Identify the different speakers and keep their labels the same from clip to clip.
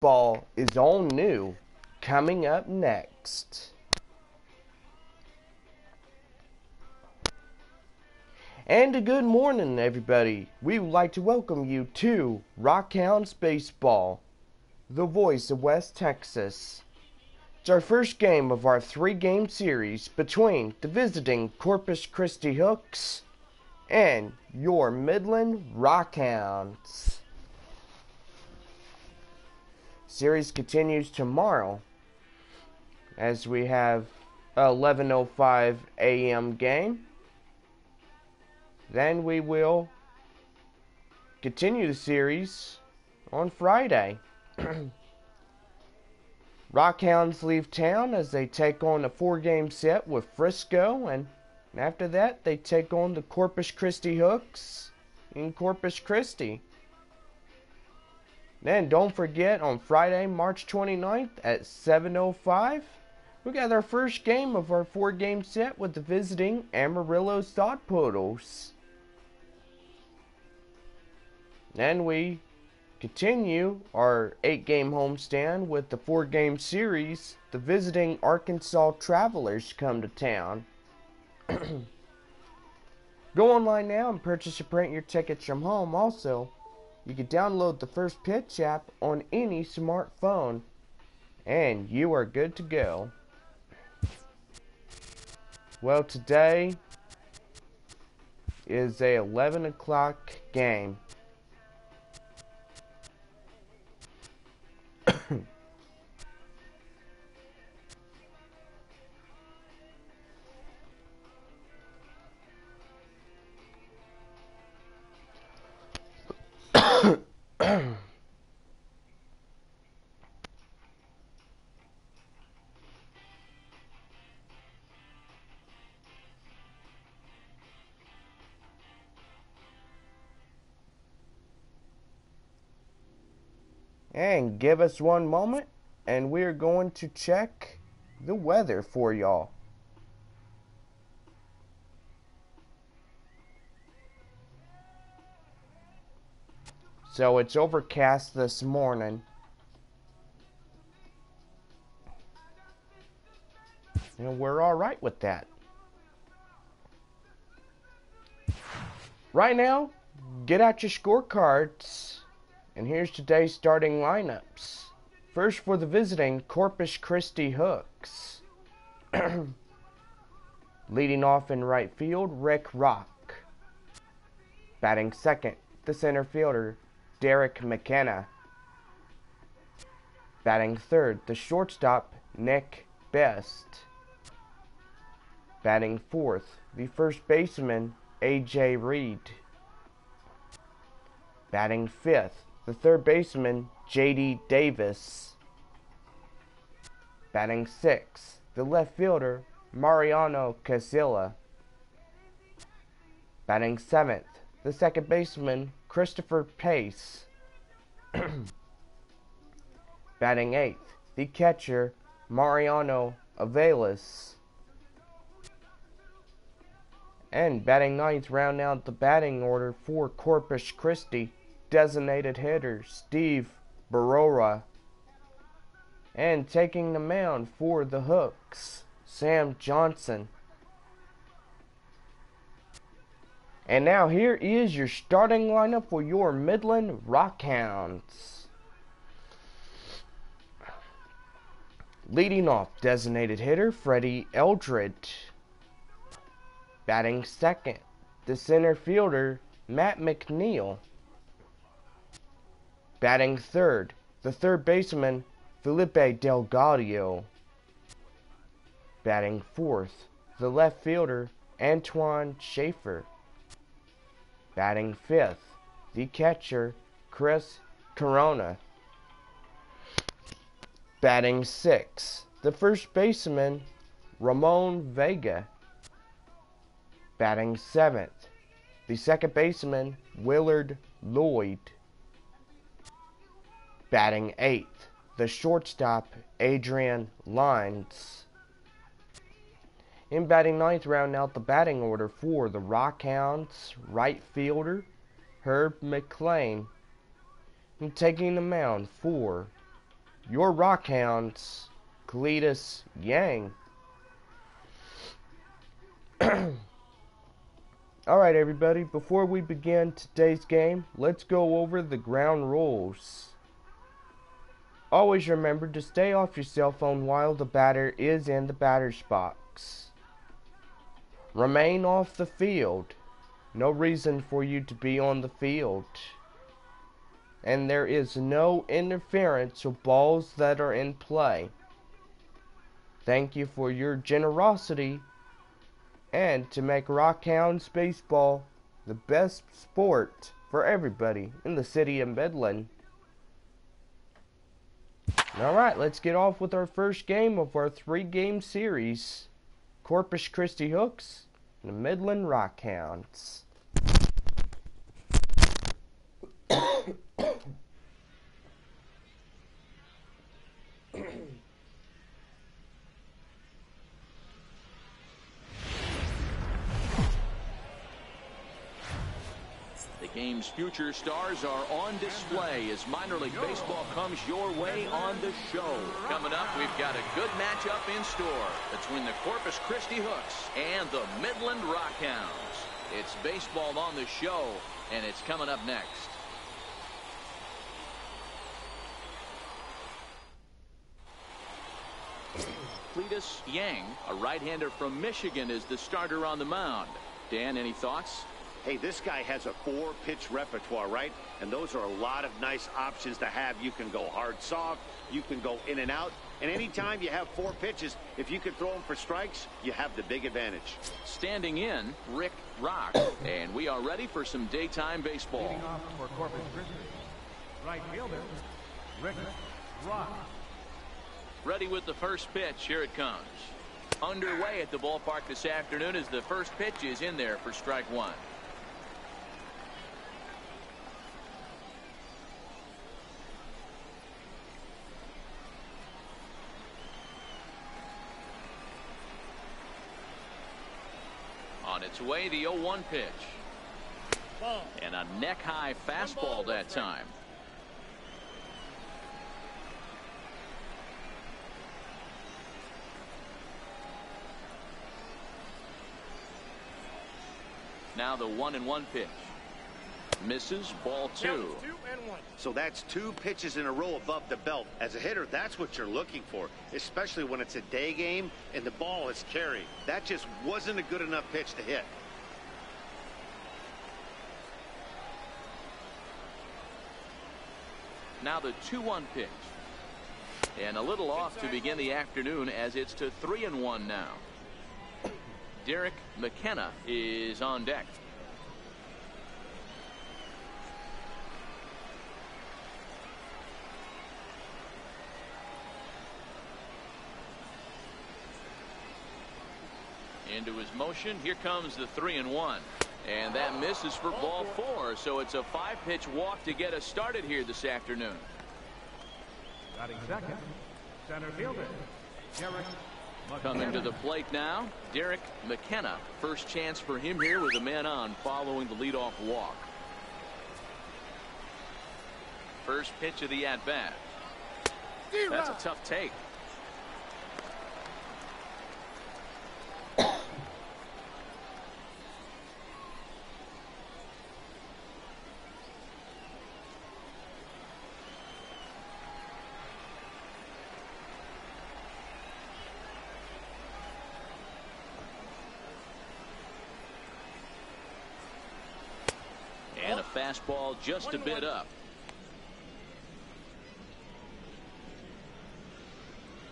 Speaker 1: Baseball is all new. Coming up next. And a good morning, everybody. We would like to welcome you to Rockhounds Baseball, the voice of West Texas. It's our first game of our 3-game series between the visiting Corpus Christi Hooks and your Midland Rockhounds. Series continues tomorrow as we have a 11:05 a.m. game. Then we will continue the series on Friday. Rockhounds leave town as they take on a 4-game set with Frisco, and after that they take on the Corpus Christi Hooks in Corpus Christi. Then don't forget, on Friday, March 29th at 7:05, we got our first game of our 4-game set with the visiting Amarillo Sod Poodles. Then we continue our 8-game homestand with the 4-game series. The visiting Arkansas Travelers come to town. Go online now and purchase or print your tickets from home. Also, you can download the First Pitch app on any smartphone, and you are good to go. Well, today is a 11 o'clock game. And give us one moment, and we're going to check the weather for y'all. So it's overcast this morning. And we're alright with that. Right now, get out your scorecards. And here's today's starting lineups. First, for the visiting Corpus Christi Hooks. Leading off in right field, Rick Rock. Batting second, the center fielder, Derek McKenna. Batting third, the shortstop, Nick Best. Batting fourth, the first baseman, A.J. Reed. Batting fifth, the third baseman, J.D. Davis. Batting sixth, the left fielder, Mariano Casilla. Batting seventh, the second baseman, Christopher Pace. Batting eighth, the catcher, Mariano Avelis. And batting ninth, round out the batting order for Corpus Christi, designated hitter Steve Barora. And taking the mound for the Hooks, Sam Johnson. And now here is your starting lineup for your Midland Rockhounds. Leading off, designated hitter Freddie Eldridge. Batting second, the center fielder Matt McNeil. Batting third, the third baseman Felipe Delgado. Batting fourth, the left fielder Antoine Schaefer. Batting fifth, the catcher Chris Corona. Batting sixth, the first baseman Ramon Vega. Batting seventh, the second baseman Willard Lloyd. Batting eighth, the shortstop Adrian Lines. In batting ninth, round out the batting order for the Rockhounds, right fielder Herb McLean. And taking the mound for your Rockhounds, Cletus Yang. Alright everybody, before we begin today's game, let's go over the ground rules. Always remember to stay off your cell phone while the batter is in the batter's box. Remain off the field. No reason for you to be on the field. And there is no interference with balls that are in play. Thank you for your generosity and to make Rockhounds baseball the best sport for everybody in the city of Midland. Alright, let's get off with our first game of our 3-game series. Corpus Christi Hooks and the Midland Rockhounds.
Speaker 2: The game's future stars are on display as minor league baseball comes your way on the show. Coming up, we've got a good matchup in store between the Corpus Christi Hooks and the Midland Rockhounds. It's baseball on the show, and it's coming up next. Cletus Yang, a right-hander from Michigan, is the starter on the mound. Dan, any thoughts?
Speaker 3: Hey, this guy has a 4-pitch repertoire, right? And those are a lot of nice options to have. You can go hard, soft. You can go in and out. And anytime you have 4 pitches, if you can throw them for strikes, you have the big advantage.
Speaker 2: Standing in, Rick Rock. And we are ready for some daytime baseball.
Speaker 4: Leading off for Corpus Christi, right fielder, Rick Rock.
Speaker 2: Ready with the first pitch. Here it comes. Underway at the ballpark this afternoon as the first pitch is in there for strike one. On its way, the 0-1 pitch. And a neck-high fastball that time. Now the 1-1 pitch. Misses, ball 2.
Speaker 3: So that's 2 pitches in a row above the belt. As a hitter, that's what you're looking for, especially when it's a day game and the ball is carried. That just wasn't a good enough pitch to hit.
Speaker 2: Now the 2-1 pitch. And a little off to begin the afternoon as it's to 3-1 now. Derek McKenna is on deck. Into his motion. Here comes the 3-1. And that misses for ball 4. So it's a 5-pitch walk to get us started here this afternoon.
Speaker 4: Batting second, center fielder, Derek McKenna.
Speaker 2: Coming to the plate now, Derek McKenna. First chance for him here with a man on following the leadoff walk. First pitch of the at-bat. That's a tough take. And a fastball just a bit up.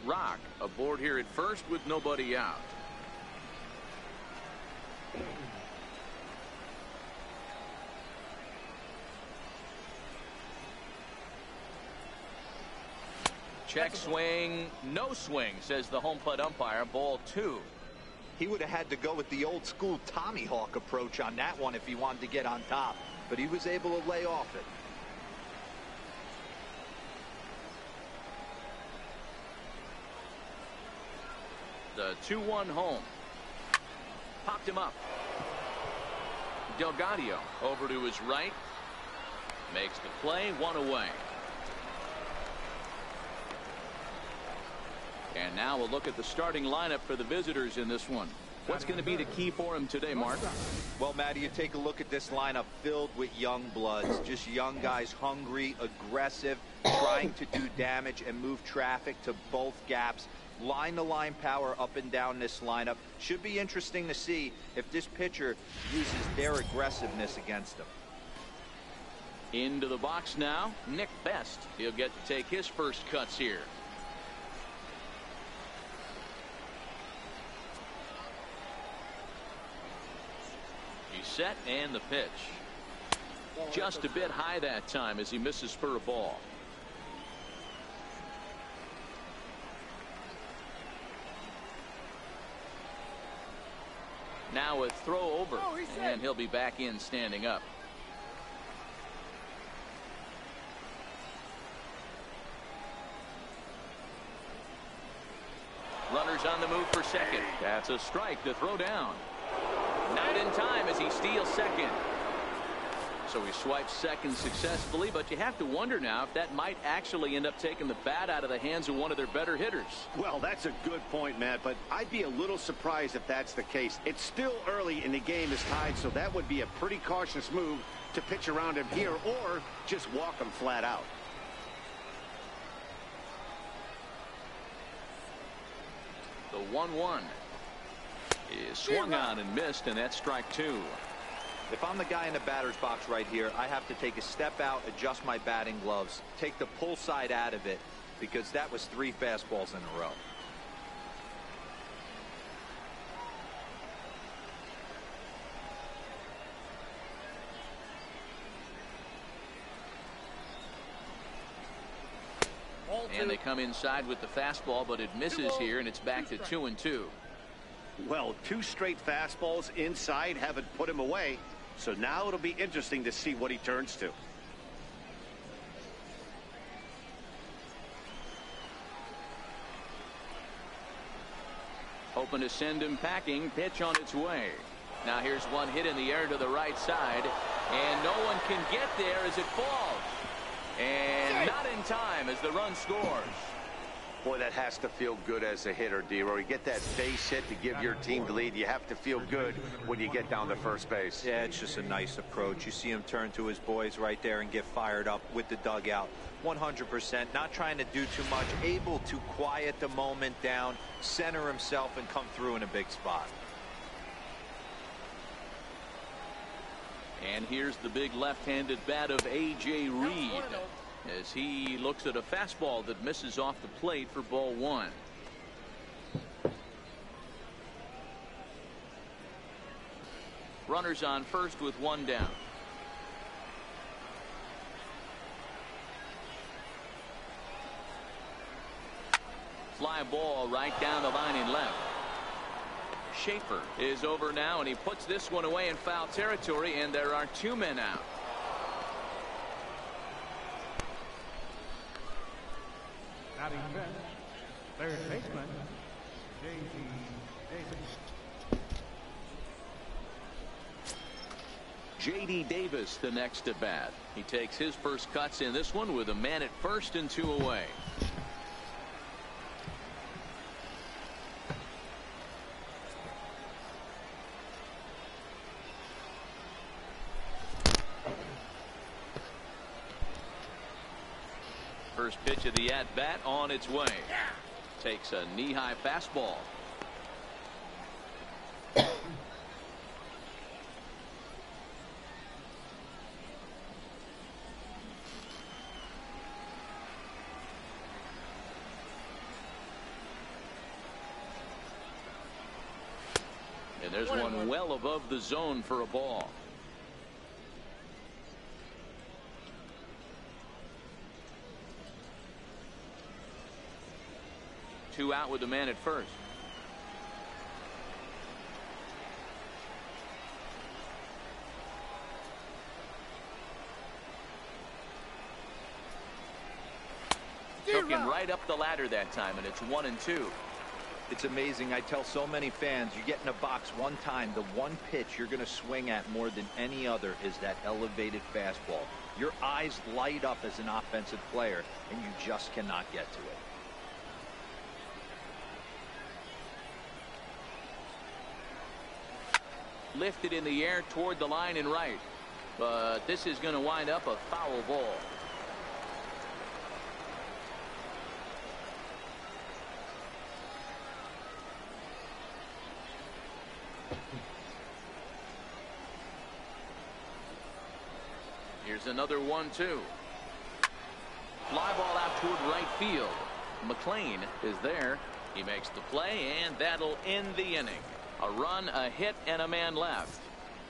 Speaker 2: Rock aboard here at first with nobody out. Check swing, no swing, says the home plate umpire. Ball 2.
Speaker 5: He would have had to go with the old school Tommy Hawk approach on that one if he wanted to get on top, but he was able to lay off it.
Speaker 2: The 2-1 home. Popped him up. Delgadio over to his right. Makes the play, 1 away. And now we'll look at the starting lineup for the visitors in this one. What's going to be the key for him today, Mark?
Speaker 5: Well, Matty, you take a look at this lineup filled with young bloods, just young guys, hungry, aggressive, trying to do damage and move traffic to both gaps. Line-to-line power up and down this lineup. Should be interesting to see if this pitcher uses their aggressiveness against them.
Speaker 2: Into the box now, Nick Best. He'll get to take his first cuts here. He's set, and the pitch. Just a bit high that time as he misses for a ball. Now a throw over, and he'll be back in standing up. Runners on the move for second. That's a strike to throw down. Not in time as he steals second. So he swipes second successfully, but you have to wonder now if that might actually end up taking the bat out of the hands of one of their better hitters.
Speaker 3: Well, that's a good point, Matt, but I'd be a little surprised if that's the case. It's still early and the game is tied, so that would be a pretty cautious move to pitch around him here or just walk him flat out.
Speaker 2: The 1-1 is swung on and missed, and that's strike two.
Speaker 5: If I'm the guy in the batter's box right here, I have to take a step out, adjust my batting gloves, take the pull side out of it, because that was 3 fastballs in a row.
Speaker 2: And they come inside with the fastball, but it misses here, and it's back to 2-2.
Speaker 3: Well, 2 straight fastballs inside haven't put him away. So now it'll be interesting to see what he turns to.
Speaker 2: Hoping to send him packing. Pitch on its way. Now here's one hit in the air to the right side. And no one can get there as it falls. And not in time as the run scores.
Speaker 3: Boy, that has to feel good as a hitter, D-Roy. You get that base hit to give your team the lead. You have to feel good when you get down to first base.
Speaker 5: Yeah, it's just a nice approach. You see him turn to his boys right there and get fired up with the dugout. 100%, not trying to do too much, able to quiet the moment down, center himself, and come through in a big spot.
Speaker 2: And here's the big left-handed bat of A.J. Reed, as he looks at a fastball that misses off the plate for ball 1. Runners on first with 1 down. Fly ball right down the line in left. Schaefer is over now, and he puts this one away in foul territory, and there are 2 men out.
Speaker 4: Batting bench, third baseman, JBaker.
Speaker 2: J.D. Davis the next at bat. He takes his first cuts in this one with a man at first and 2 away. First pitch of the at-bat on its way. Takes a knee-high fastball. And there's one well above the zone for a ball. Two out with the man at first. Took him right up the ladder that time, and it's 1-2.
Speaker 5: It's amazing. I tell so many fans, you get in a box one time, the one pitch you're going to swing at more than any other is that elevated fastball. Your eyes light up as an offensive player, and you just cannot get to it.
Speaker 2: lifted in the air toward the line and right. But this is going to wind up a foul ball. Here's another 1-2. Fly ball out toward right field. McLean is there. He makes the play, and that'll end the inning. A run, a hit, and a man left.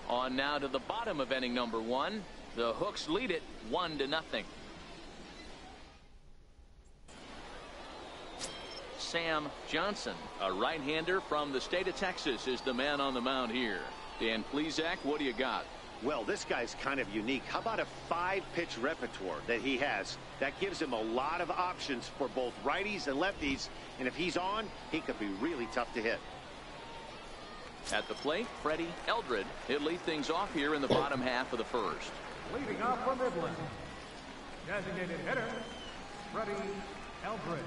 Speaker 2: On now to the bottom of inning number 1. The Hooks lead it 1-0. Sam Johnson, a right-hander from the state of Texas, is the man on the mound here. Dan Plesac, what do you got?
Speaker 3: Well, this guy's kind of unique. How about a 5-pitch repertoire that he has? That gives him a lot of options for both righties and lefties. And if he's on, he could be really tough to hit.
Speaker 2: At the plate, Freddie Eldred. He'll lead things off here in the bottom half of the first.
Speaker 4: Leading off from Midland, designated hitter, Freddie Eldred.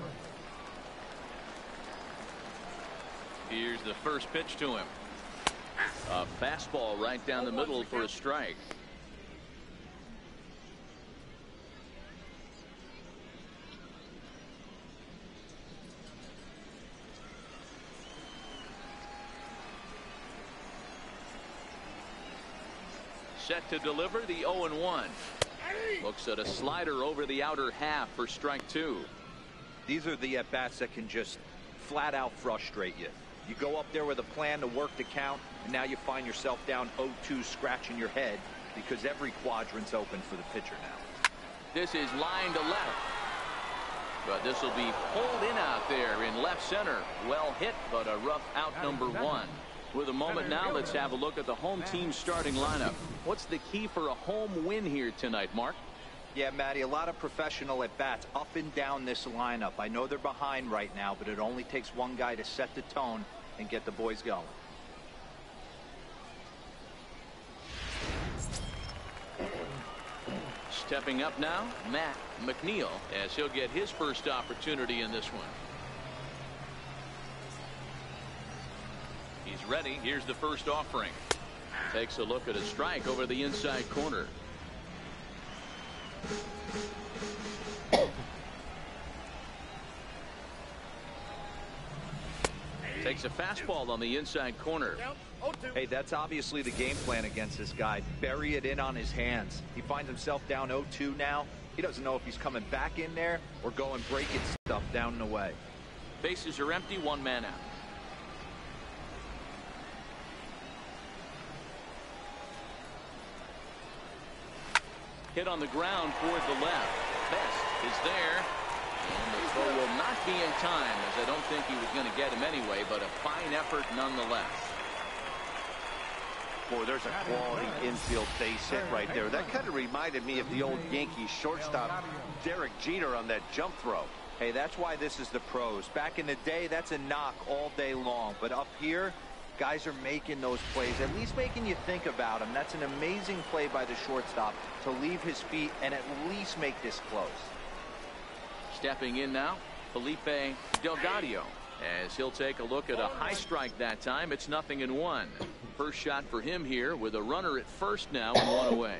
Speaker 2: Here's the first pitch to him. A fastball right down the middle for a strike. Set to deliver the 0-1. Looks at a slider over the outer half for strike 2.
Speaker 5: These are the at-bats that can just flat out frustrate you. You go up there with a plan to work the count, and now you find yourself down 0-2, scratching your head because every quadrant's open for the pitcher now.
Speaker 2: This is line to left. But this will be pulled in out there in left center. Well hit, but a rough out number 1. With a moment now, let's have a look at the home team's starting lineup. What's the key for a home win here tonight, Mark?
Speaker 5: Yeah, Matty, a lot of professional at-bats up and down this lineup. I know they're behind right now, but it only takes one guy to set the tone and get the boys going.
Speaker 2: Stepping up now, Matt McNeil, as he'll get his first opportunity in this one. He's ready. Here's the first offering. Takes a look at a strike over the inside corner. Takes a fastball on the inside corner.
Speaker 5: Hey, that's obviously the game plan against this guy. Bury it in on his hands. He finds himself down 0-2 now. He doesn't know if he's coming back in there or going breaking stuff down and away.
Speaker 2: Bases are empty, one man out. Hit on the ground toward the left. Best is there. And the throw will not be in time, as I don't think he was going to get him anyway, but a fine effort nonetheless.
Speaker 3: Boy, there's a quality infield base hit right there. That kind of reminded me of the old Yankees shortstop Derek Jeter on that jump throw.
Speaker 5: Hey, that's why this is the pros. Back in the day, that's a knock all day long. But up here, guys are making those plays, at least making you think about them. That's an amazing play by the shortstop to leave his feet and at least make this close.
Speaker 2: Stepping in now, Felipe Delgado, as he'll take a look at a high strike that time. It's 0-1. First shot for him here with a runner at first now and one away.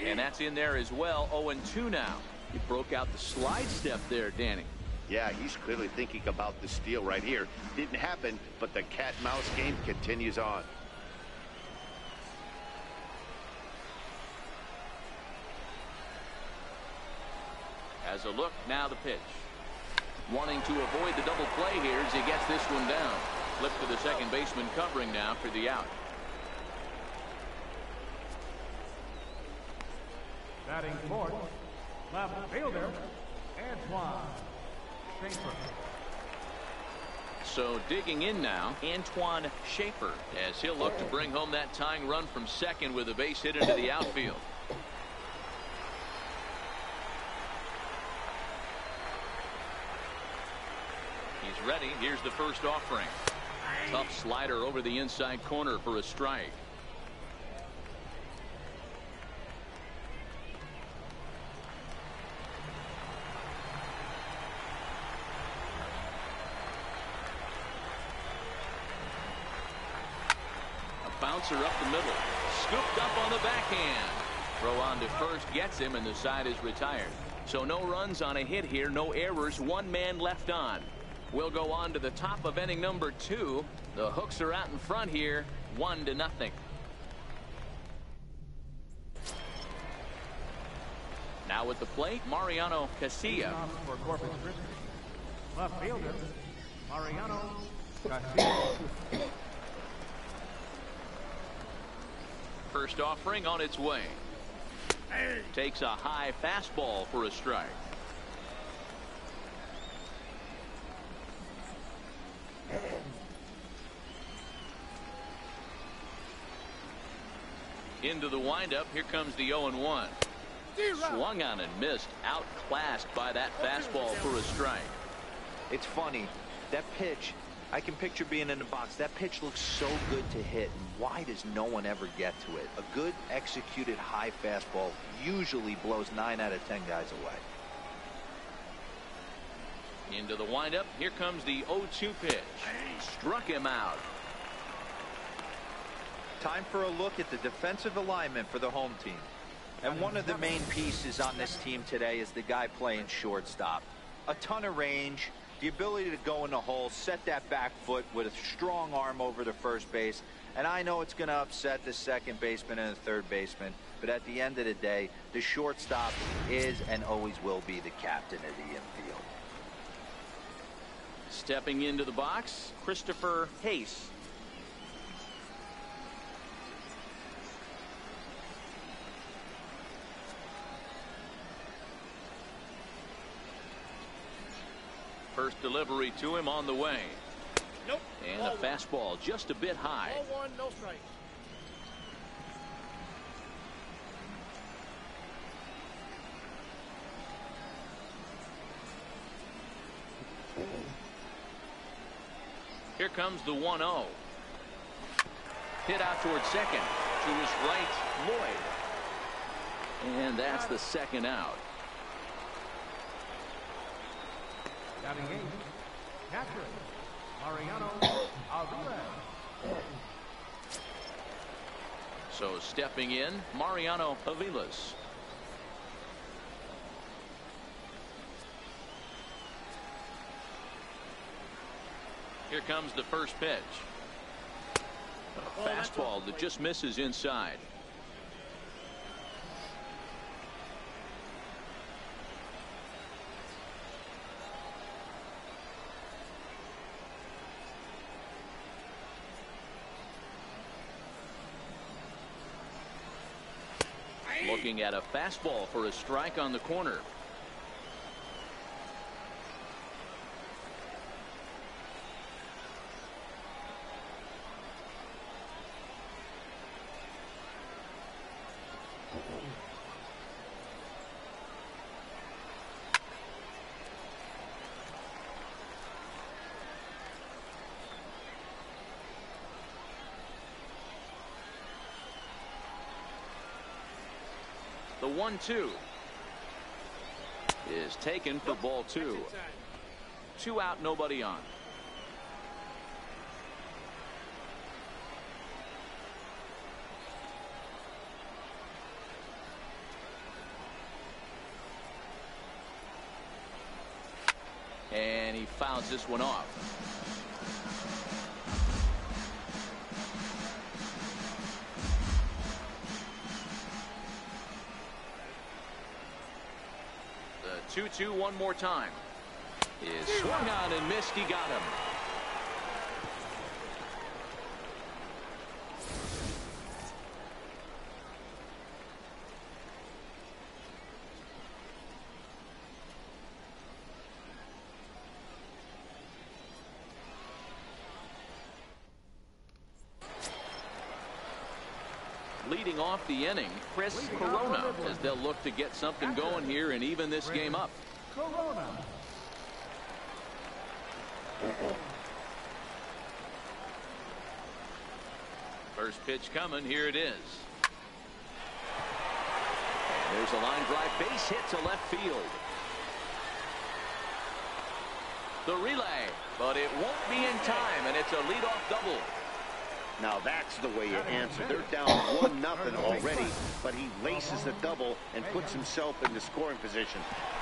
Speaker 2: And that's in there as well. 0-2 now. He broke out the slide step there, Danny.
Speaker 3: Yeah, he's clearly thinking about the steal right here. Didn't happen, but the cat-mouse game continues on.
Speaker 2: As a look, now the pitch. Wanting to avoid the double play here as he gets this one down. Flip to the second baseman covering now for the out.
Speaker 4: Batting fourth, left fielder, Antoine Schaefer.
Speaker 2: So digging in now, Antoine Schaefer, as he'll look to bring home that tying run from second with a base hit into the outfield. He's ready. Here's the first offering. Tough slider over the inside corner for a strike. bouncer up the middle. Scooped up on the backhand. Throw on to first gets him, and the side is retired. So no runs on a hit here, no errors, one man left on. We'll go on to the top of inning number 2. The Hooks are out in front here, 1-0. Now at the plate, Mariano Casilla.
Speaker 4: For Corpus Christi. Left fielder, Mariano Castillo.
Speaker 2: First offering on its way. Takes a high fastball for a strike. Into the windup. Here comes the 0-1. Swung on and missed. Outclassed by that fastball for a strike.
Speaker 5: It's funny. That pitch, I can picture being in the box. That pitch looks so good to hit. Why does no one ever get to it? A good executed high fastball usually blows 9 out of 10 guys away.
Speaker 2: Into the windup. Here comes the 0-2 pitch. Struck him out.
Speaker 5: Time for a look at the defensive alignment for the home team. And one of the main pieces on this team today is the guy playing shortstop. A ton of range, the ability to go in the hole, set that back foot with a strong arm over to first base. And I know it's going to upset the second baseman and the third baseman, but at the end of the day, the shortstop is and always will be the captain of the infield.
Speaker 2: Stepping into the box, Christopher Hayes. First delivery to him on the way.
Speaker 6: Nope.
Speaker 2: And a fastball just a bit high.
Speaker 6: Ball 1, no strike.
Speaker 2: Here comes the 1-0. Hit out towards second. To his right, Lloyd. And that's the second out.
Speaker 4: Batting 8, catcher, Mariano Aviles.
Speaker 2: So stepping in, Mariano Aviles. Here comes the first pitch. A fastball that just misses inside. Looking at a fastball for a strike on the corner. The 1-2 is taken for ball 2. 2 out, nobody on. And he fouls this one off. The 2-2 one more time. Is swung on and missed. He got him. Leading off the inning, Chris Corona, as they'll look to get something going here and even this game up.
Speaker 4: Corona.
Speaker 2: First pitch coming. Here it is. There's a line drive. Base hit to left field. The relay, but it won't be in time, and it's a leadoff double.
Speaker 3: Now that's the way you answer. They're down 1-0 already, but he laces the double and puts himself in the scoring position.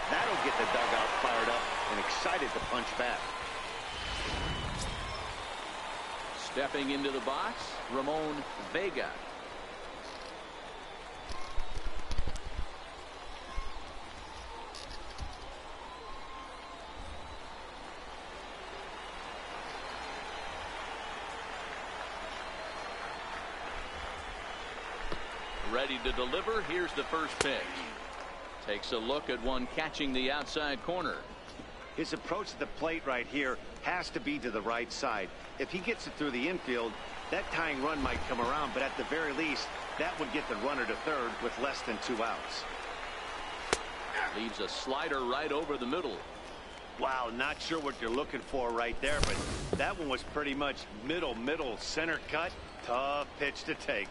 Speaker 3: That'll get the dugout fired up and excited to punch back.
Speaker 2: Stepping into the box, Ramon Vega. Ready to deliver. Here's the first pitch. Takes a look at one catching the outside corner.
Speaker 3: His approach to the plate right here has to be to the right side. If he gets it through the infield, that tying run might come around, but at the very least, that would get the runner to third with less than 2 outs.
Speaker 2: Leaves a slider right over the middle.
Speaker 3: Wow, not sure what you're looking for right there, but that one was pretty much middle center cut. Tough pitch to take.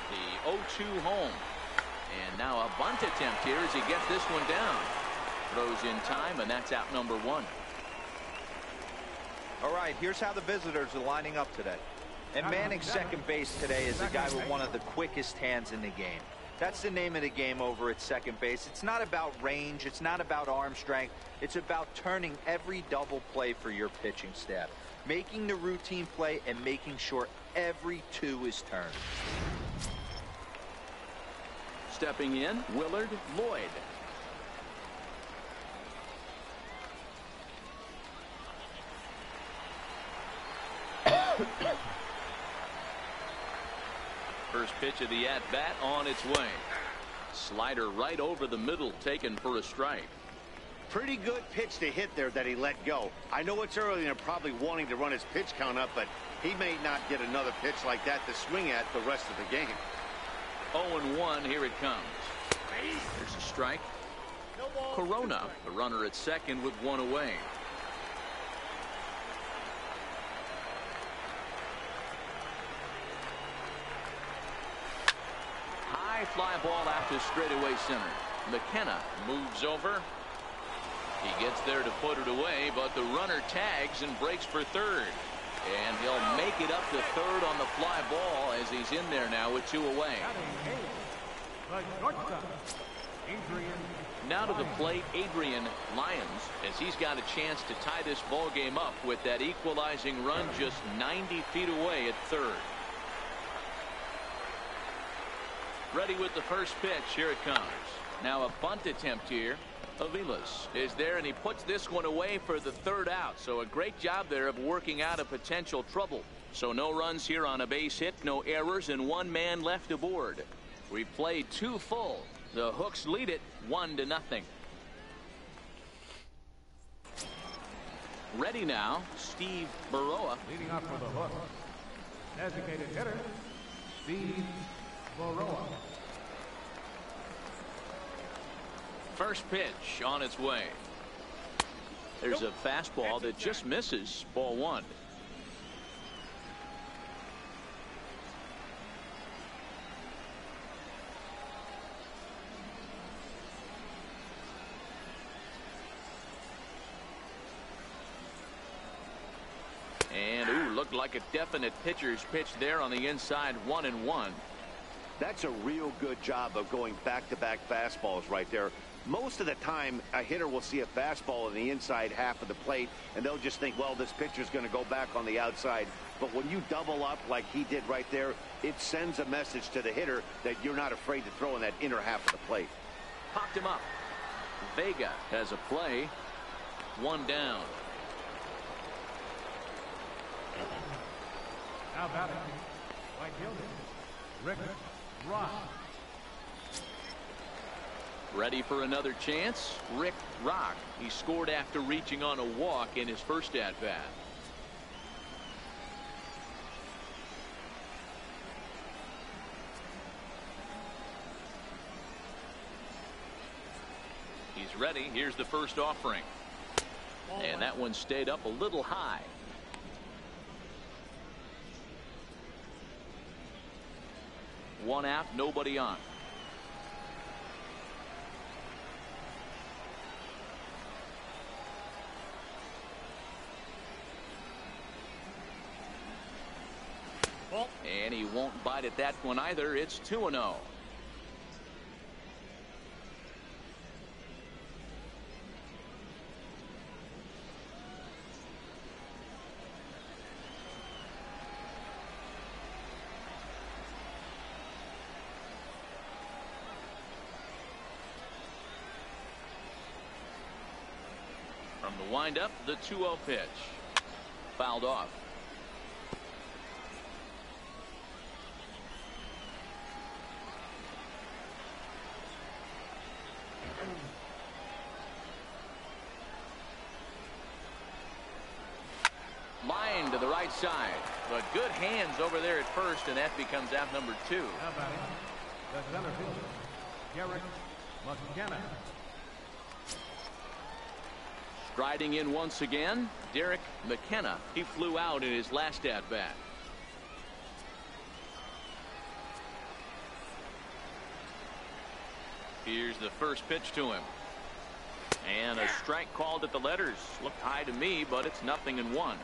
Speaker 2: The 0-2 home. And now a bunt attempt here as he gets this one down. Throws in time, and that's out number 1.
Speaker 5: All right, here's how the visitors are lining up today. And manning second base today is a guy with one of the quickest hands in the game. That's the name of the game over at second base. It's not about range. It's not about arm strength. It's about turning every double play for your pitching staff, making the routine play and making sure every 2 is turned.
Speaker 2: Stepping in, Willard Lloyd. First pitch of the at-bat on its way. Slider right over the middle, taken for a strike.
Speaker 3: Pretty good pitch to hit there that he let go. I know it's early and they're probably wanting to run his pitch count up, but he may not get another pitch like that to swing at the rest of the game.
Speaker 2: 0-1, here it comes. There's a strike. Corona, the runner at second with 1 away. High fly ball out to straightaway center. McKenna moves over. He gets there to put it away, but the runner tags and breaks for third. And he'll make it up to third on the fly ball as he's in there now with 2 away. Now to the plate, Adrian Lyons, as he's got a chance to tie this ball game up with that equalizing run just 90 feet away at third. Ready with the first pitch. Here it comes. Now a bunt attempt here. Avilas is there, and he puts this one away for the 3rd out. So a great job there of working out a potential trouble. So no runs here on a base hit, no errors, and 1 man left aboard. We've played 2 full. The Hooks lead it 1-0. Ready now, Steve Baroa.
Speaker 4: Leading up for the Hooks, designated hitter, Steve Baroa.
Speaker 2: First pitch on its way. There's a fastball that just misses. Ball 1. And looked like a definite pitcher's pitch there on the inside. 1-1.
Speaker 3: That's a real good job of going back-to-back fastballs right there. Most of the time, a hitter will see a fastball in the inside half of the plate, and they'll just think, well, this pitcher's going to go back on the outside. But when you double up like he did right there, it sends a message to the hitter that you're not afraid to throw in that inner half of the plate.
Speaker 2: Popped him up. Vega has a play. 1 down.
Speaker 4: Now batting, right fielder, Rick Rock.
Speaker 2: Ready for another chance. Rick Rock. He scored after reaching on a walk in his first at-bat. He's ready. Here's the first offering. And that one stayed up a little high. One out, nobody on. won't bite at that one either. It's 2-0. From the windup, the 2-0 pitch. Fouled off. Line to the right side. But good hands over there at first, and that becomes out number 2.
Speaker 4: Now batting, the center fielder, McKenna.
Speaker 2: Striding in once again, Derek McKenna. He flew out in his last at-bat. Here's the first pitch to him. And a strike called at the letters. Looked high to me, but it's 0-1.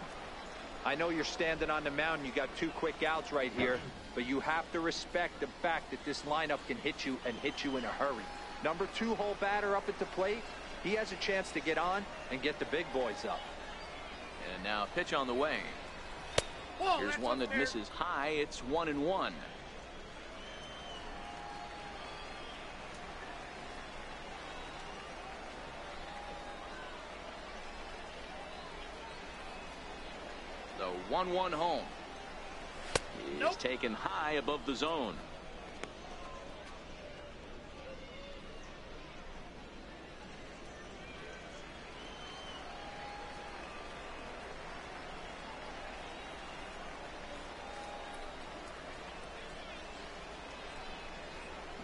Speaker 5: I know you're standing on the mound. You got 2 quick outs right here, but you have to respect the fact that this lineup can hit you and hit you in a hurry. Number 2 hole batter up at the plate. He has a chance to get on and get the big boys up.
Speaker 2: And now a pitch on the way. Here's one that misses high. It's 1-1. The 1-1 home. He's taken high above the zone.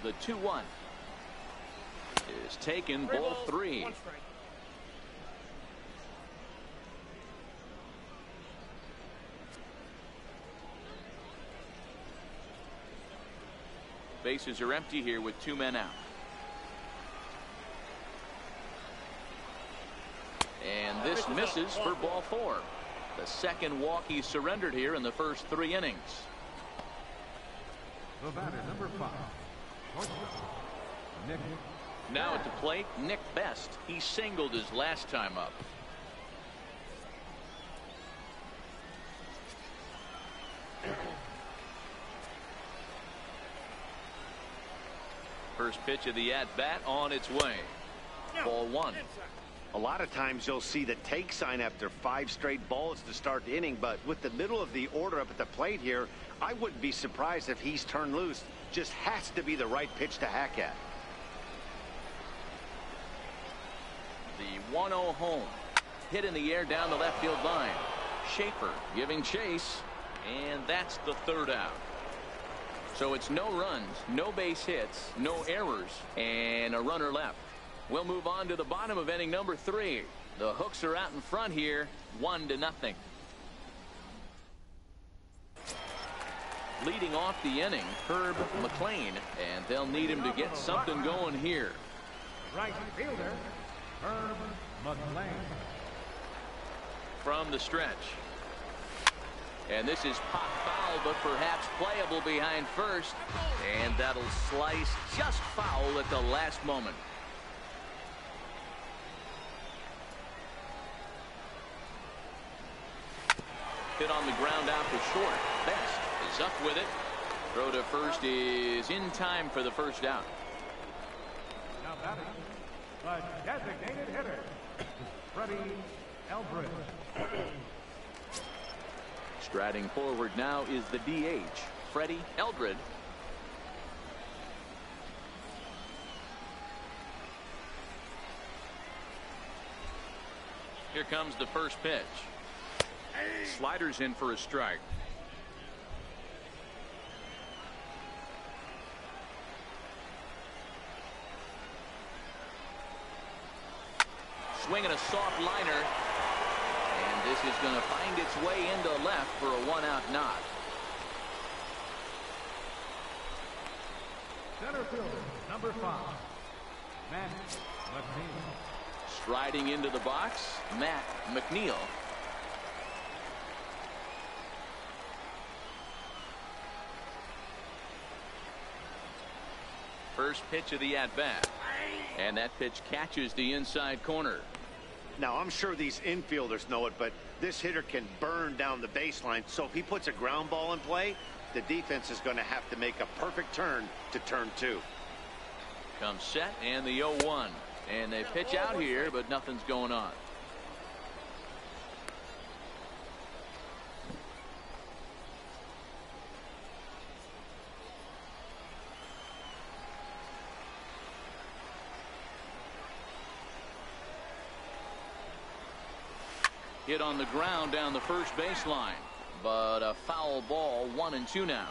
Speaker 2: The 2-1 is taken, ball 3. Bases are empty here with 2 men out. And this misses for ball 4. The second walk he surrendered here in the first 3 innings.
Speaker 4: The batter, number 5. Nick.
Speaker 2: Now at the plate, Nick Best. He singled his last time up. First pitch of the at-bat on its way. Ball 1.
Speaker 3: A lot of times you'll see the take sign after 5 straight balls to start the inning, but with the middle of the order up at the plate here, I wouldn't be surprised if he's turned loose. Just has to be the right pitch to hack at.
Speaker 2: The 1-0 home. Hit in the air down the left field line. Schaefer giving chase, and that's the 3rd out. So it's no runs, no base hits, no errors, and a runner left. We'll move on to the bottom of inning number 3. The Hooks are out in front here, 1-0. Leading off the inning, Herb McLean, and they'll need him to get something going here.
Speaker 4: Right fielder, Herb McLean.
Speaker 2: From the stretch. And this is pop foul, but perhaps playable behind first. And that'll slice just foul at the last moment. Hit on the ground out to short. Best is up with it. Throw to first is in time for the first out.
Speaker 4: Now batting, the designated hitter, Freddie Eldridge.
Speaker 2: Striding forward now is the DH, Freddie Eldred. Here comes the first pitch. Sliders in for a strike. Swinging a soft liner. And this is going to find its way into left for a 1-out knock.
Speaker 4: Center fielder, number 5, Matt McNeil.
Speaker 2: Striding into the box, Matt McNeil. first pitch of the at-bat. And that pitch catches the inside corner.
Speaker 3: Now, I'm sure these infielders know it, but this hitter can burn down the baseline. So if he puts a ground ball in play, the defense is going to have to make a perfect turn to turn 2.
Speaker 2: Comes set and the 0-1. And they pitch out here, but nothing's going on. Hit on the ground down the first baseline, but a foul ball. 1-2 now.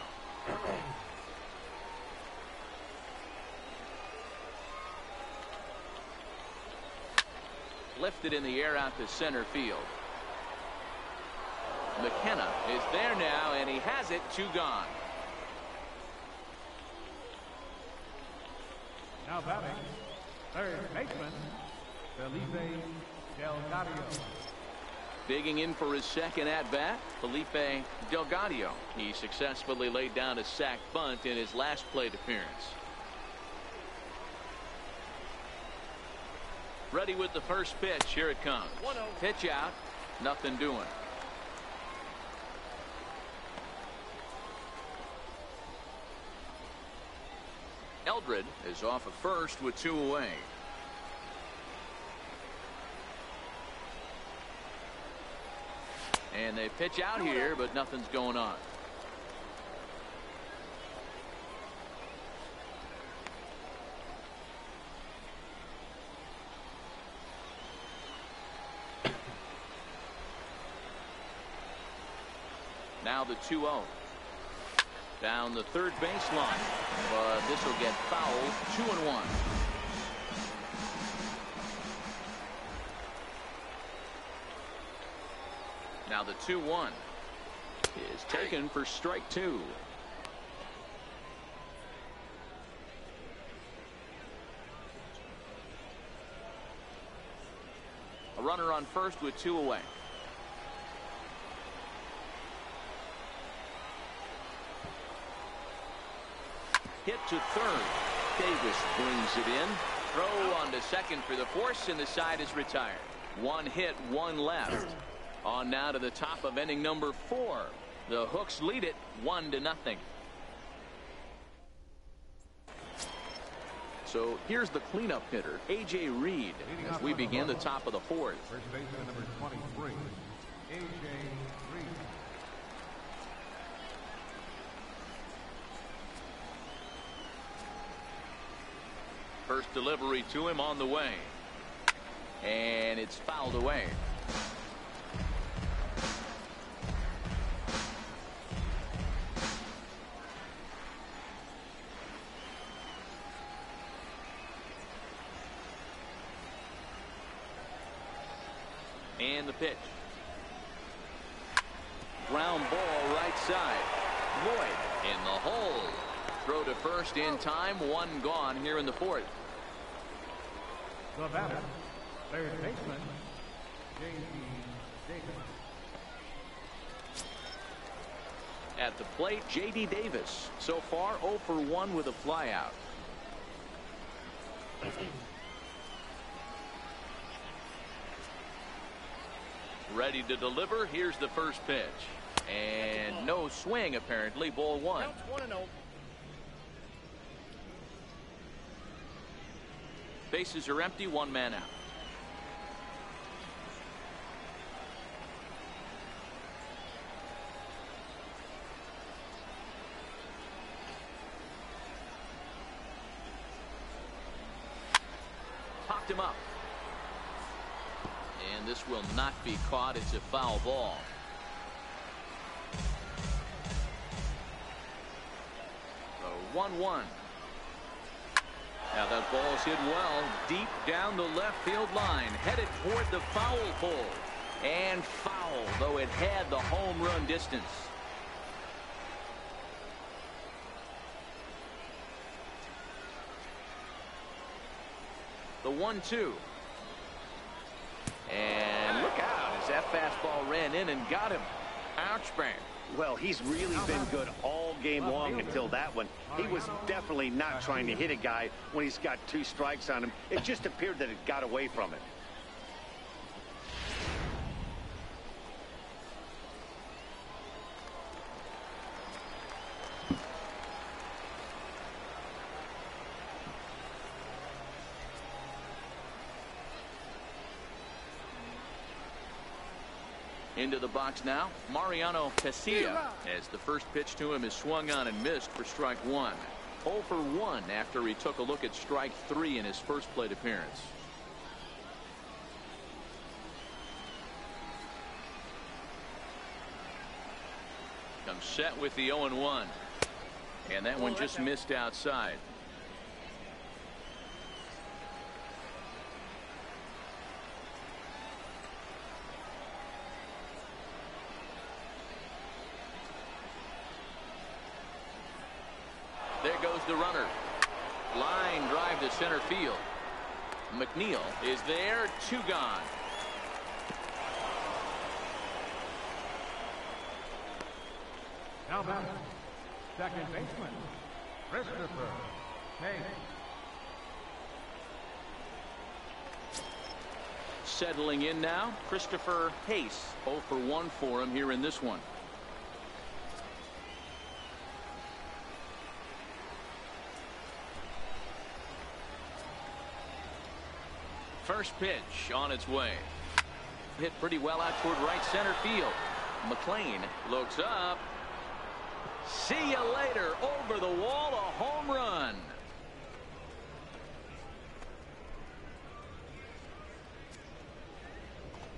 Speaker 2: Lifted in the air out to center field. McKenna is there now, and he has it. 2 gone.
Speaker 4: Now batting, third baseman, Felipe Delgado.
Speaker 2: Digging in for his second at-bat, Felipe Delgado. He successfully laid down a sac bunt in his last plate appearance. Ready with the first pitch. Here it comes. Pitch out. Nothing doing. Eldred is off at first with 2 away. And they pitch out here, but nothing's going on. Now the 2-0. Down the third baseline, but this will get fouled. 2-1. Now the 2-1 is taken for strike 2. A runner on first with 2 away. Hit to third. Davis brings it in. Throw on to second for the force, and the side is retired. 1 hit, 1 left. On now to the top of inning number 4. The Hooks lead it 1-0. So here's the cleanup hitter, A.J. Reed, as we begin the top of the 4th.
Speaker 4: First baseman number 23, A.J. Reed.
Speaker 2: First delivery to him on the way. And it's fouled away. And the pitch. Ground ball right side. Lloyd in the hole. Throw to first in time. 1 gone here in the 4th.
Speaker 4: The batter, third baseman, JBaker.
Speaker 2: At the plate, J.D. Davis. So far 0 for 1 with a flyout. Ready to deliver. Here's the first pitch. And no swing apparently. Ball 1. Bases are empty. 1 man out. Popped him up. And this will not be caught. It's a foul ball. So 1-1. Now that ball's hit well deep down the left field line, headed toward the foul pole, and foul, though it had the home run distance. The 1-2. And look out as that fastball ran in and got him. Ouch bang.
Speaker 3: Well, he's really been good all game long until that one. He was definitely not trying to hit a guy when he's got 2 strikes on him. It just appeared that it got away from it.
Speaker 2: Into the box now, Mariano Casilla, as the first pitch to him is swung on and missed for strike 1. 0 for 1 after he took a look at strike 3 in his first plate appearance. Comes set with the 0-1. And that one just missed outside. There goes the runner. Line drive to center field. McNeil is there. 2 gone.
Speaker 4: Now back, second baseman, Christopher Hayes.
Speaker 2: Settling in now, Christopher Hayes. 0 for 1 for him here in this one. First pitch on its way. Hit pretty well out toward right center field. McLean looks up. See you later. Over the wall, a home run.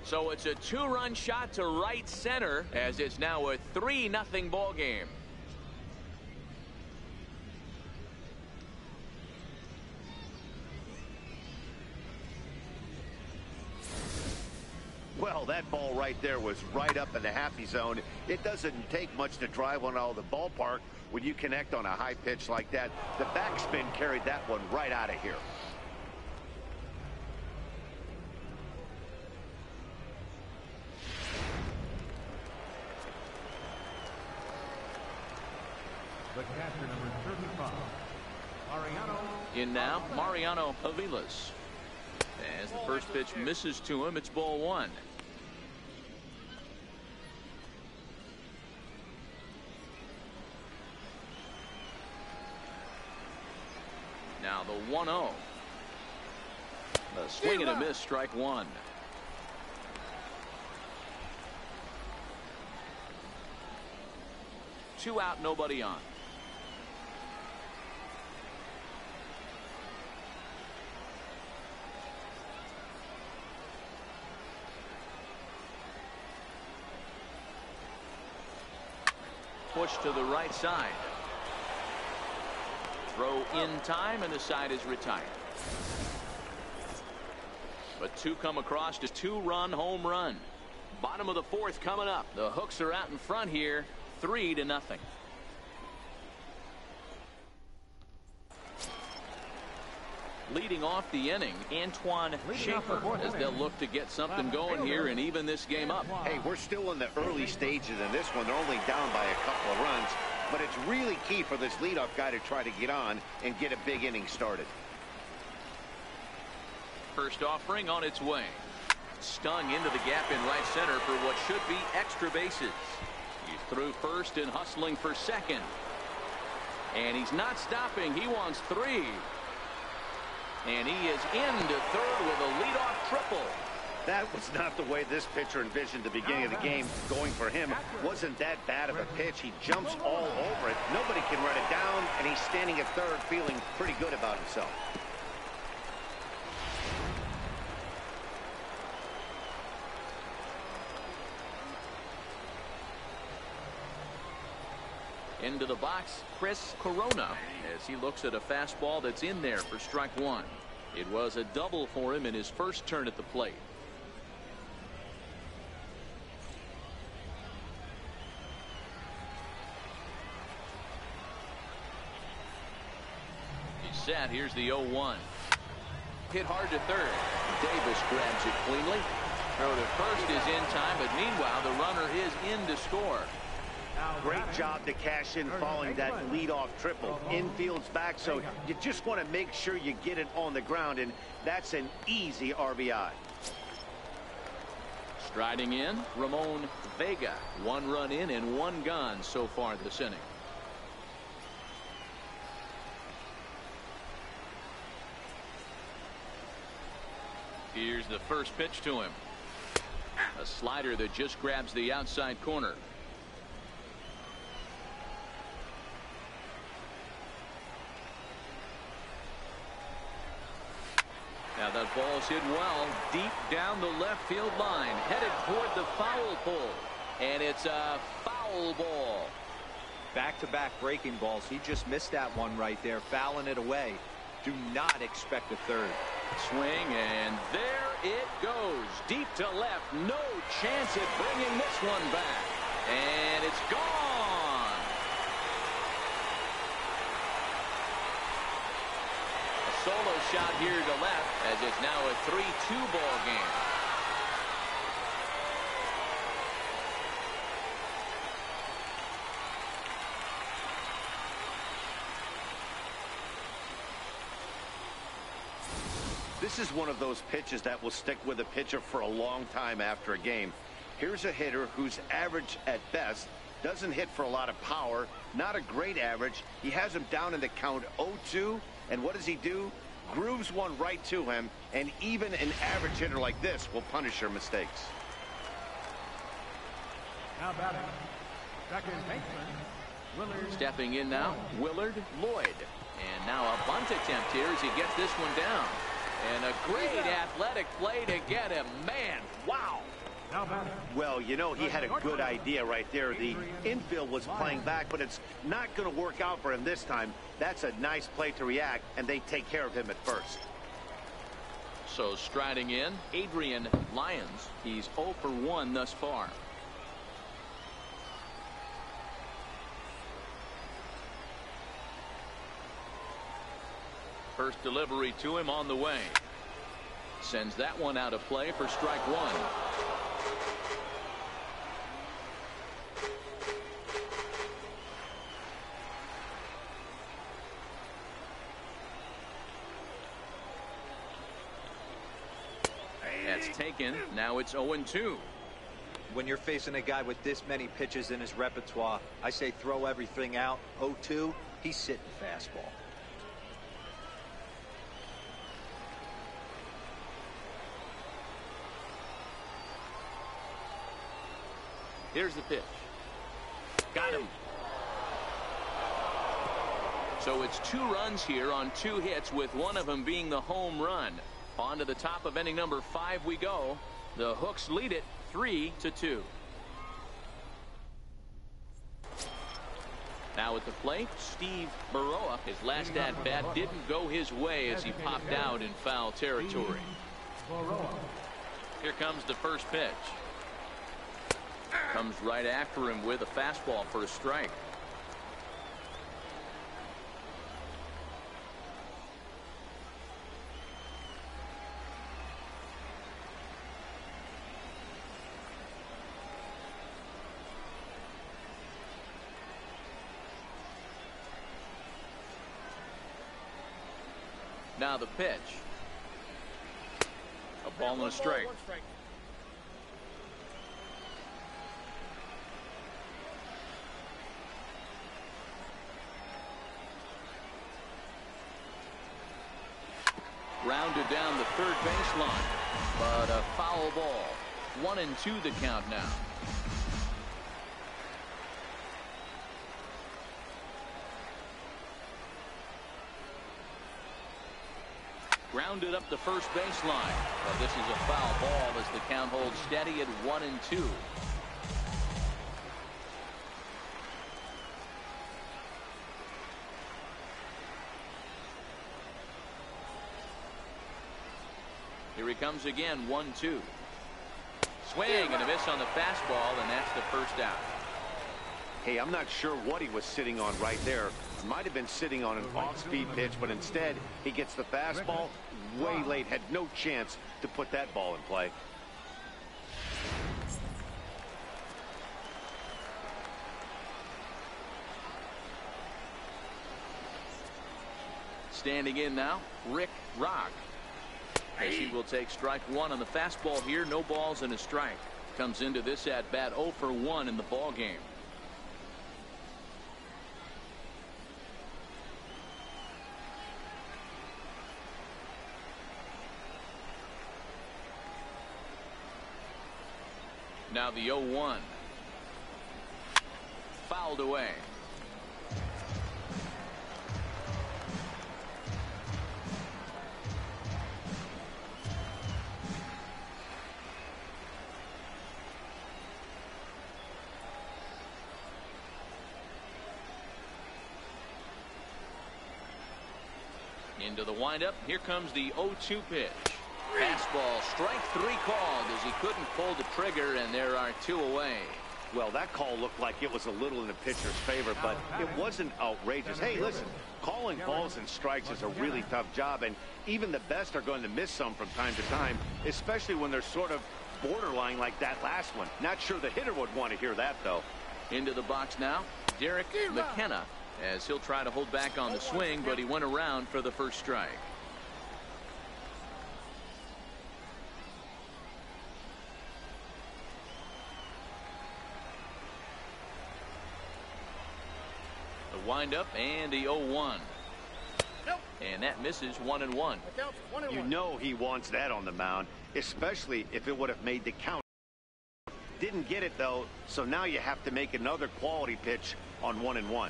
Speaker 2: So it's a 2-run shot to right center as it's now a 3-0 ball game.
Speaker 3: Well, that ball right there was right up in the happy zone. It doesn't take much to drive one out of the ballpark when you connect on a high pitch like that. The backspin carried that one right out of here.
Speaker 4: The catcher, number 35, Mariano.
Speaker 2: In now, Mariano Aviles. As the first pitch misses to him, it's ball 1. Now the 1-0. A swing and a miss, strike 1. Two out, nobody on. Push to the right side. Throw in time, and the side is retired. But 2 come across to 2-run home run. Bottom of the 4th coming up. The Hooks are out in front here, 3-0. Leading off the inning, Antoine Schaefer, as they'll look to get something going here and even this game up.
Speaker 3: Hey, we're still in the early stages in this one. They're only down by a couple of runs, but it's really key for this leadoff guy to try to get on and get a big inning started.
Speaker 2: First offering on its way. Stung into the gap in right center for what should be extra bases. He's through first and hustling for second. And he's not stopping. He wants 3. And he is into third with a leadoff triple.
Speaker 3: That was not the way this pitcher envisioned the beginning of the game. Going for him wasn't that bad of a pitch. He jumps all over it. Nobody can run it down, and he's standing at third feeling pretty good about himself.
Speaker 2: Into the box, Chris Corona, as he looks at a fastball that's in there for strike 1. It was a double for him in his first turn at the plate. He's set. Here's the 0-1. Hit hard to third. Davis grabs it cleanly. Throw to first is in time, but meanwhile the runner is in to score.
Speaker 3: Great job to cash in following that leadoff triple. Infield's back, so you just want to make sure you get it on the ground, and that's an easy RBI.
Speaker 2: Striding in, Ramon Vega. 1 run in and 1 gone so far this inning. Here's the first pitch to him. A slider that just grabs the outside corner. Now that ball's hit well deep down the left field line, headed toward the foul pole, and it's a foul ball.
Speaker 5: Back-to-back breaking balls. He just missed that one right there, fouling it away. Do not expect a third.
Speaker 2: Swing, and there it goes. Deep to left. No chance at bringing this one back. And it's gone. A solo shot here to left, as it's now a 3-2 ball game.
Speaker 3: This is one of those pitches that will stick with a pitcher for a long time after a game. Here's a hitter who's average at best, doesn't hit for a lot of power, not a great average. He has him down in the count 0-2, and what does he do? Grooves one right to him, and even an average hitter like this will punish your mistakes.
Speaker 4: Now batting, second baseman, Willard.
Speaker 2: Stepping in now, Willard Lloyd. And now a bunt attempt here as he gets this one down. And a great athletic play to get him. Man, wow.
Speaker 4: Now batting.
Speaker 3: Well, you know, he had a good idea right there. The infield was playing back, but it's not going to work out for him this time. That's a nice play to react, and they take care of him at first.
Speaker 2: So striding in, Adrian Lyons. He's 0 for 1 thus far. First delivery to him on the way. Sends that one out of play for strike 1. That's taken. Now it's 0-2.
Speaker 5: When you're facing a guy with this many pitches in his repertoire, I say throw everything out. 0-2, he's sitting fastball.
Speaker 2: Here's the pitch. Got him. So it's 2 runs here on 2 hits, with one of them being the home run. On to the top of inning number 5 we go. The Hooks lead it 3-2. Now at the plate, Steve Baroa. His last at bat didn't go his way as he popped out in foul territory. Here comes the first pitch. Comes right after him with a fastball for a strike. Now the pitch. A ball and a strike. Rounded down the third baseline, but a foul ball. 1-2 the count now. Grounded up the first baseline, but this is a foul ball as the count holds steady at 1-2. Here he comes again, 1-2. Swing and a miss on the fastball, and that's the first out.
Speaker 3: Hey, I'm not sure what he was sitting on right there. Might have been sitting on an off-speed pitch, but instead he gets the fastball way late. Had no chance to put that ball in play.
Speaker 2: Standing in now, Rick Rock. As he will take strike one on the fastball here. No balls and a strike. Comes into this at bat 0 for 1 in the ball game. Now the 0-1. Fouled away. Into the windup. Here comes the 0-2 pitch. Fastball, strike 3 called as he couldn't pull the trigger, and there are 2 away.
Speaker 3: Well, that call looked like it was a little in the pitcher's favor, but it wasn't outrageous. Hey, listen, calling balls and strikes is a really tough job, and even the best are going to miss some from time to time, especially when they're sort of borderline like that last one. Not sure the hitter would want to hear that, though.
Speaker 2: Into the box now, Derek McKenna, as he'll try to hold back on the swing, but he went around for the first strike. The windup and the 0-1. And that misses 1-1.
Speaker 3: You know he wants that on the mound, especially if it would have made the count. Didn't get it, though, so now you have to make another quality pitch on 1-1.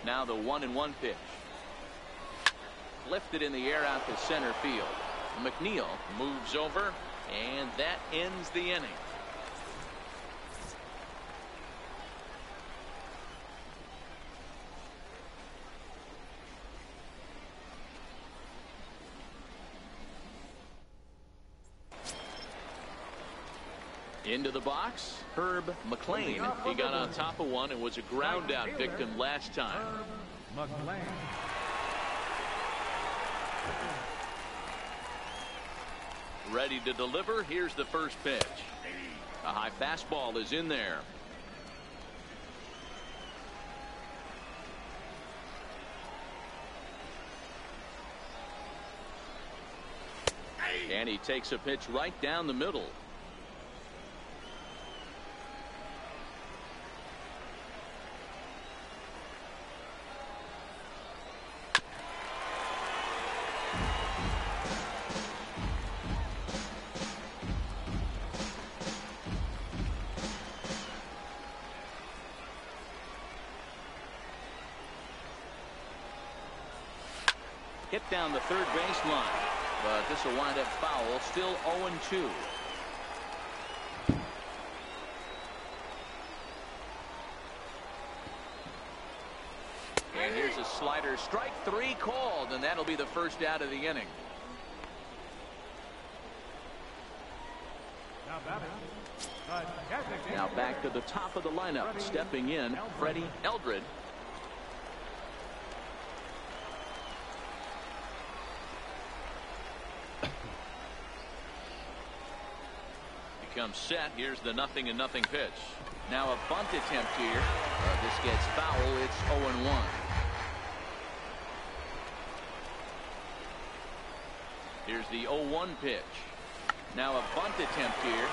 Speaker 2: Now the 1-1 pitch. Lifted in the air out to center field. McNeil moves over, and that ends the inning. Into the box, Herb McLean. He got on top of one and was a ground out victim last time.
Speaker 4: McLean.
Speaker 2: Ready to deliver. Here's the first pitch. A high fastball is in there. And he takes a pitch right down the middle. Hit down the third baseline, but this will wind up foul. Still 0-2. And here's a slider, strike 3 called, and that'll be the first out of the inning. Now back to the top of the lineup, stepping in, Freddie Eldred. Comes set. Here's the 0-0 pitch. Now a bunt attempt here. This gets foul. It's 0-1. Here's the 0-1 pitch. Now a bunt attempt here.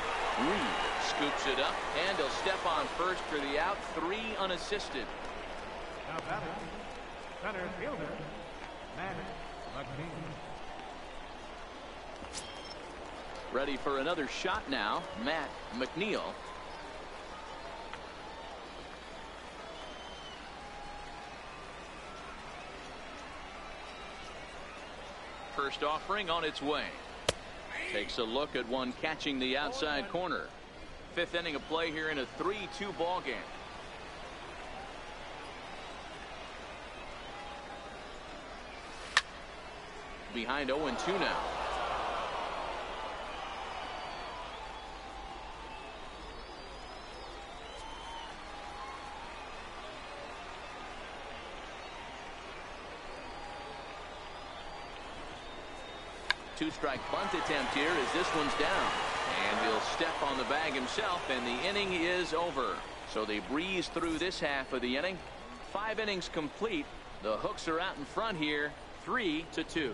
Speaker 2: Reed scoops it up, and he'll step on first for the out. 3 unassisted.
Speaker 4: Now batting, center fielder, Matt McNeil.
Speaker 2: Ready for another shot now, Matt McNeil. First offering on its way. Takes a look at one catching the outside corner. 5th inning of play here in a 3-2 ball game. Behind 0-2 now. Two-strike bunt attempt here as this one's down. And he'll step on the bag himself, and the inning is over. So they breeze through this half of the inning. 5 innings complete. The Hooks are out in front here, 3-2.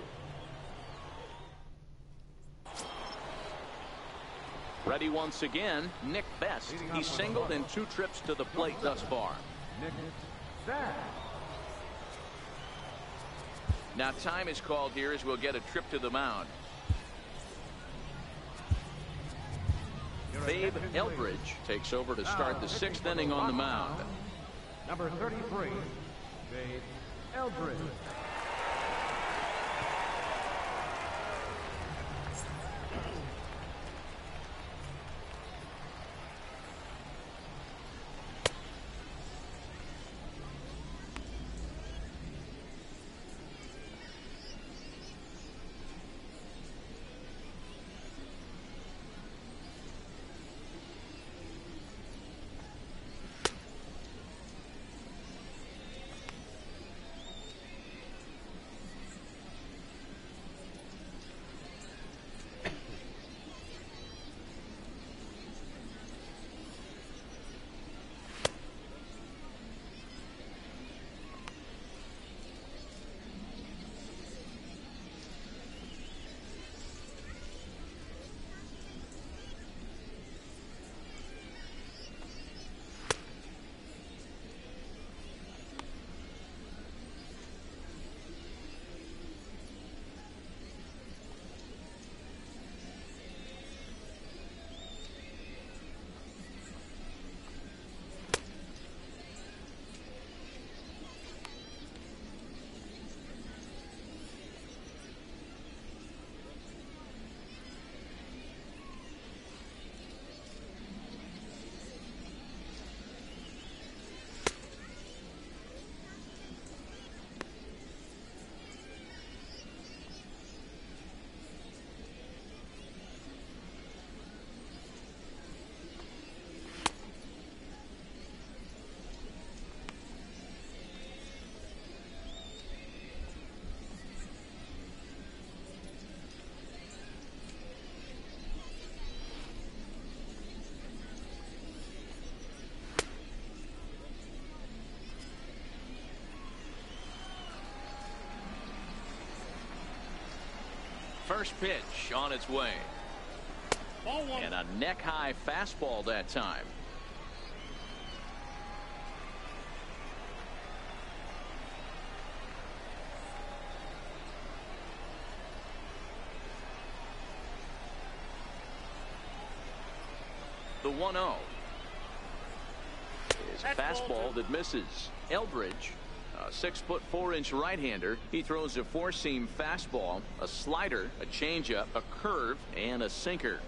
Speaker 2: Ready once again, Nick Best. He's singled in 2 trips to the plate thus far. Now time is called here as we'll get a trip to the mound. Babe Eldridge takes over to start the 6th inning on the mound.
Speaker 4: Number 33, Babe Eldridge.
Speaker 2: First pitch on its way. And a neck-high fastball that time. The 1-0 is a fastball that misses. Eldridge, a 6'4" right-hander. He throws a 4-seam fastball, a slider, a changeup, a curve, and a sinker.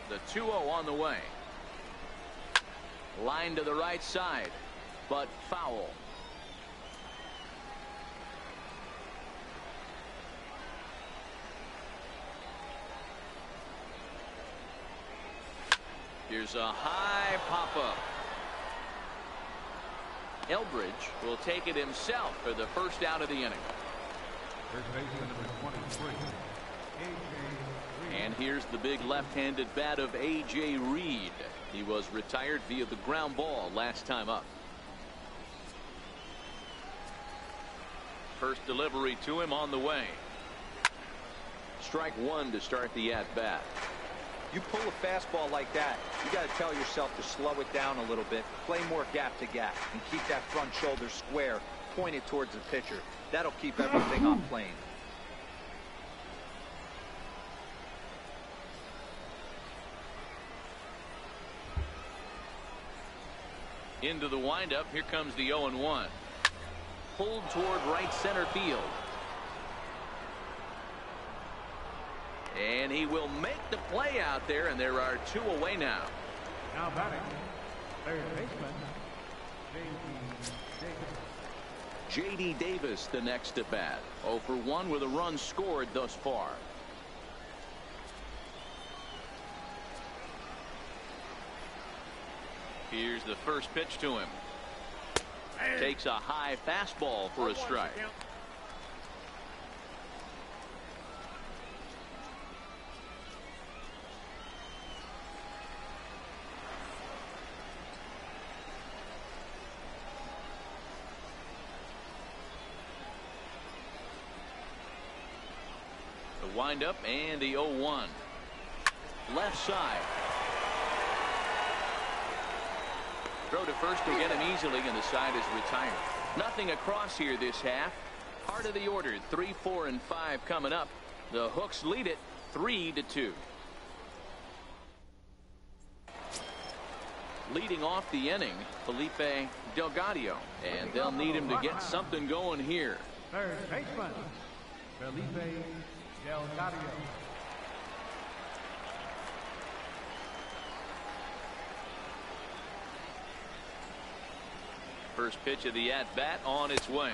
Speaker 2: The 2-0 on the way. Line to the right side, but foul. Here's a high pop-up. Eldridge will take it himself for the first out of the inning.
Speaker 4: First baseman number 23, A.J. Reed.
Speaker 2: And here's the big left-handed bat of A.J. Reed. He was retired via the ground ball last time up. First delivery to him on the way. Strike one to start the at-bat.
Speaker 5: You pull a fastball like that, you got to tell yourself to slow it down a little bit, play more gap to gap, and keep that front shoulder square, pointed towards the pitcher. That'll keep everything on plane.
Speaker 2: Into the windup, here comes the 0-1. Pulled toward right center field. And he will make the play out there, and there are two away now.
Speaker 4: Now batting, third baseman, J.D.
Speaker 2: J.D.
Speaker 4: Davis.
Speaker 2: Davis the next at bat. 0 for 1 with a run scored thus far. Here's the first pitch to him. Takes a high fastball for a strike. windup and the 0-1. Left side. Throw to first will get him easily, and the side is retired. Nothing across here this half. Part of the order, 3, 4, and 5 coming up. The Hooks lead it 3-2. Leading off the inning, Felipe Delgado, and they'll need him to get something going here.
Speaker 4: Third baseman, Felipe Delgado.
Speaker 2: First pitch of the at-bat on its way.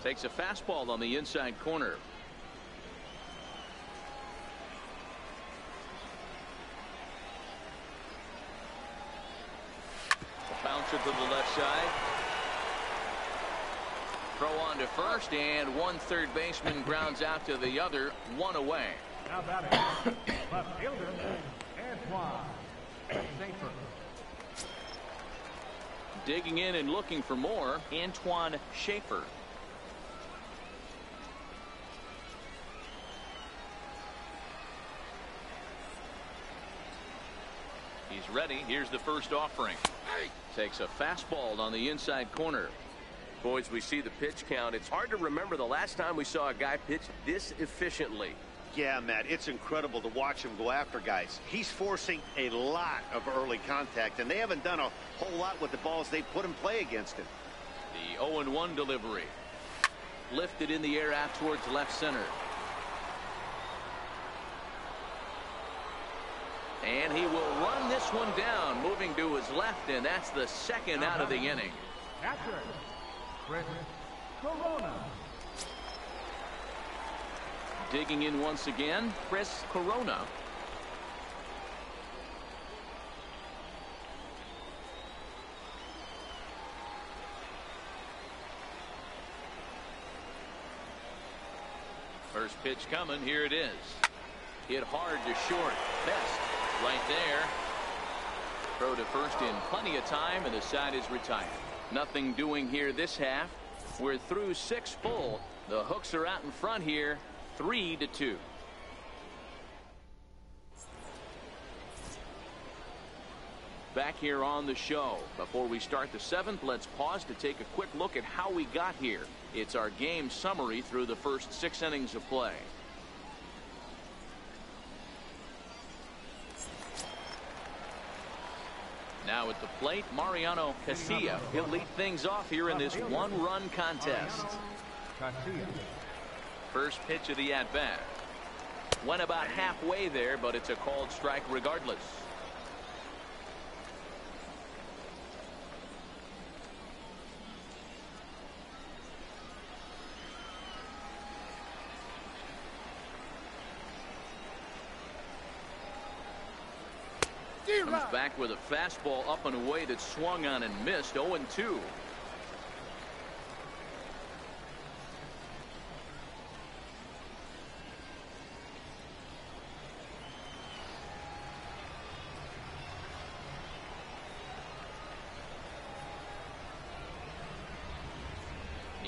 Speaker 2: Takes a fastball on the inside corner. Bouncer to the left side. Throw on to first, and one third baseman grounds out to the other, one away.
Speaker 4: Now batting, left fielder, Antoine Schaefer.
Speaker 2: Digging in and looking for more, Antoine Schaefer. He's ready. Here's the first offering. Takes a fastball on the inside corner.
Speaker 6: Boys, we see the pitch count. It's hard to remember the last time we saw a guy pitch this efficiently.
Speaker 3: Yeah, Matt, it's incredible to watch him go after guys. He's forcing a lot of early contact, and they haven't done a whole lot with the balls they put in play against him.
Speaker 2: The 0-1 delivery. Lifted in the air out towards left center. And he will run this one down, moving to his left, and that's the second out of the inning.
Speaker 4: Catcher, Chris Corona.
Speaker 2: Digging in once again, Chris Corona. First pitch coming. Here it is. Hit hard to short. Best right there. Throw to first in plenty of time, and the side is retired. Nothing doing here this half. We're through 6 full. The Hooks are out in front here, 3-2. Back here on the show. Before we start the 7th, let's pause to take a quick look at how we got here. It's our game summary through the first 6 innings of play. Now at the plate, Mariano Casilla. He'll lead things off here in this one-run contest. First pitch of the at-bat. Went about halfway there, but it's a called strike regardless. Comes back with a fastball up and away that swung on and missed. 0-2.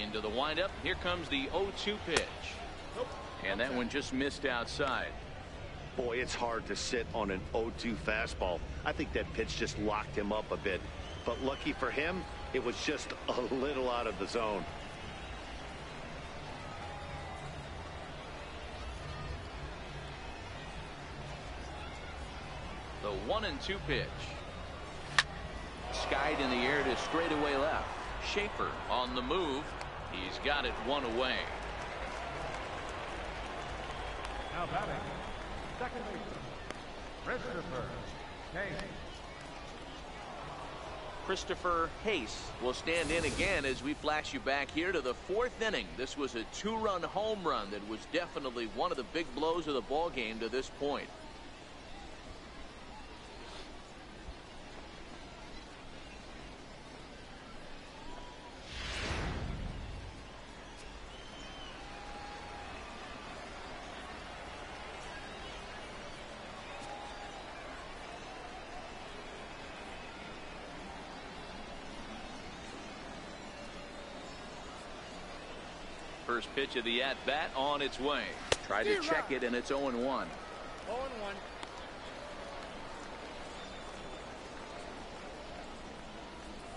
Speaker 2: Into the windup. Here comes the 0-2 pitch. And that one just missed outside.
Speaker 3: Boy, it's hard to sit on an 0-2 fastball. I think that pitch just locked him up a bit. But lucky for him, it was just a little out of the zone.
Speaker 2: The 1-2 pitch. Skied in the air to straightaway left. Schaefer on the move. He's got it one away.
Speaker 4: Now batting, second baseman, Christopher Hayes.
Speaker 2: Christopher Hayes will stand in again as we flash you back here to the 4th inning. This was a 2-run home run that was definitely one of the big blows of the ball game to this point. First pitch of the at-bat on its way. Try to check it, and it's 0-1.
Speaker 7: 0-1.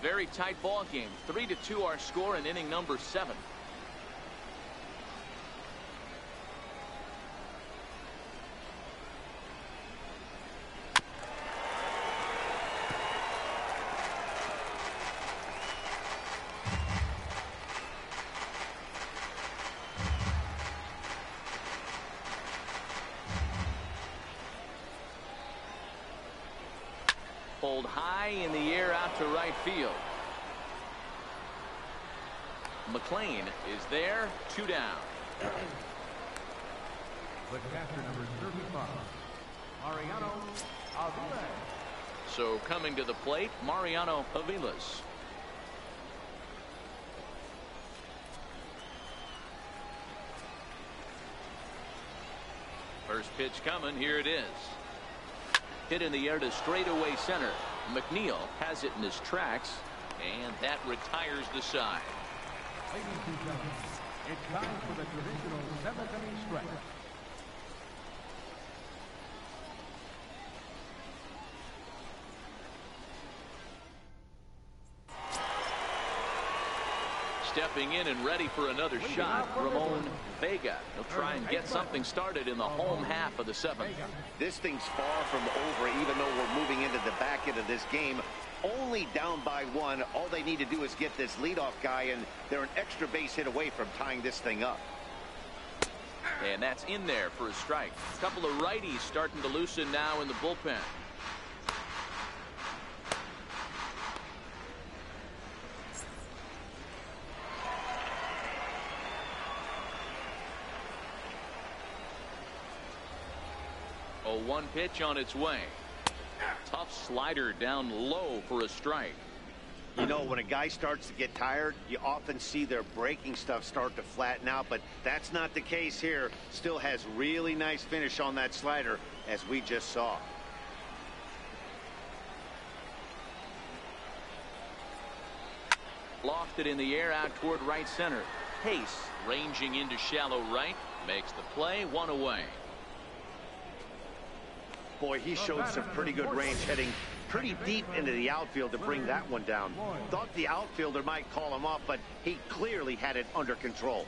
Speaker 2: Very tight ball game. 3-2 our score in inning number 7. Pulled high in the air out to right field. McLean is there, 2 down.
Speaker 4: The catcher, number 35, Mariano Avila.
Speaker 2: So coming to the plate, Mariano Avilas. First pitch coming, here it is. Hit in the air to straightaway center. McNeil has it in his tracks, and that retires the side.
Speaker 4: Ladies and gentlemen, it's time for the traditional 7th inning stretch.
Speaker 2: Stepping in and ready for another shot, Ramon Vega. He'll try and get something started in the home half of the 7th.
Speaker 3: This thing's far from over, even though we're moving into the back end of this game. Only down by 1. All they need to do is get this leadoff guy, and they're an extra base hit away from tying this thing up.
Speaker 2: And that's in there for a strike. A couple of righties starting to loosen now in the bullpen. A 1 pitch on its way. Tough slider down low for a strike.
Speaker 3: You know, when a guy starts to get tired, you often see their breaking stuff start to flatten out, but that's not the case here. Still has really nice finish on that slider, as we just saw.
Speaker 2: Lofted in the air out toward right center. Pace ranging into shallow right. Makes the play, 1 away.
Speaker 3: Boy, he showed some pretty good range, heading pretty deep into the outfield to bring that one down. Thought the outfielder might call him off, but he clearly had it under control.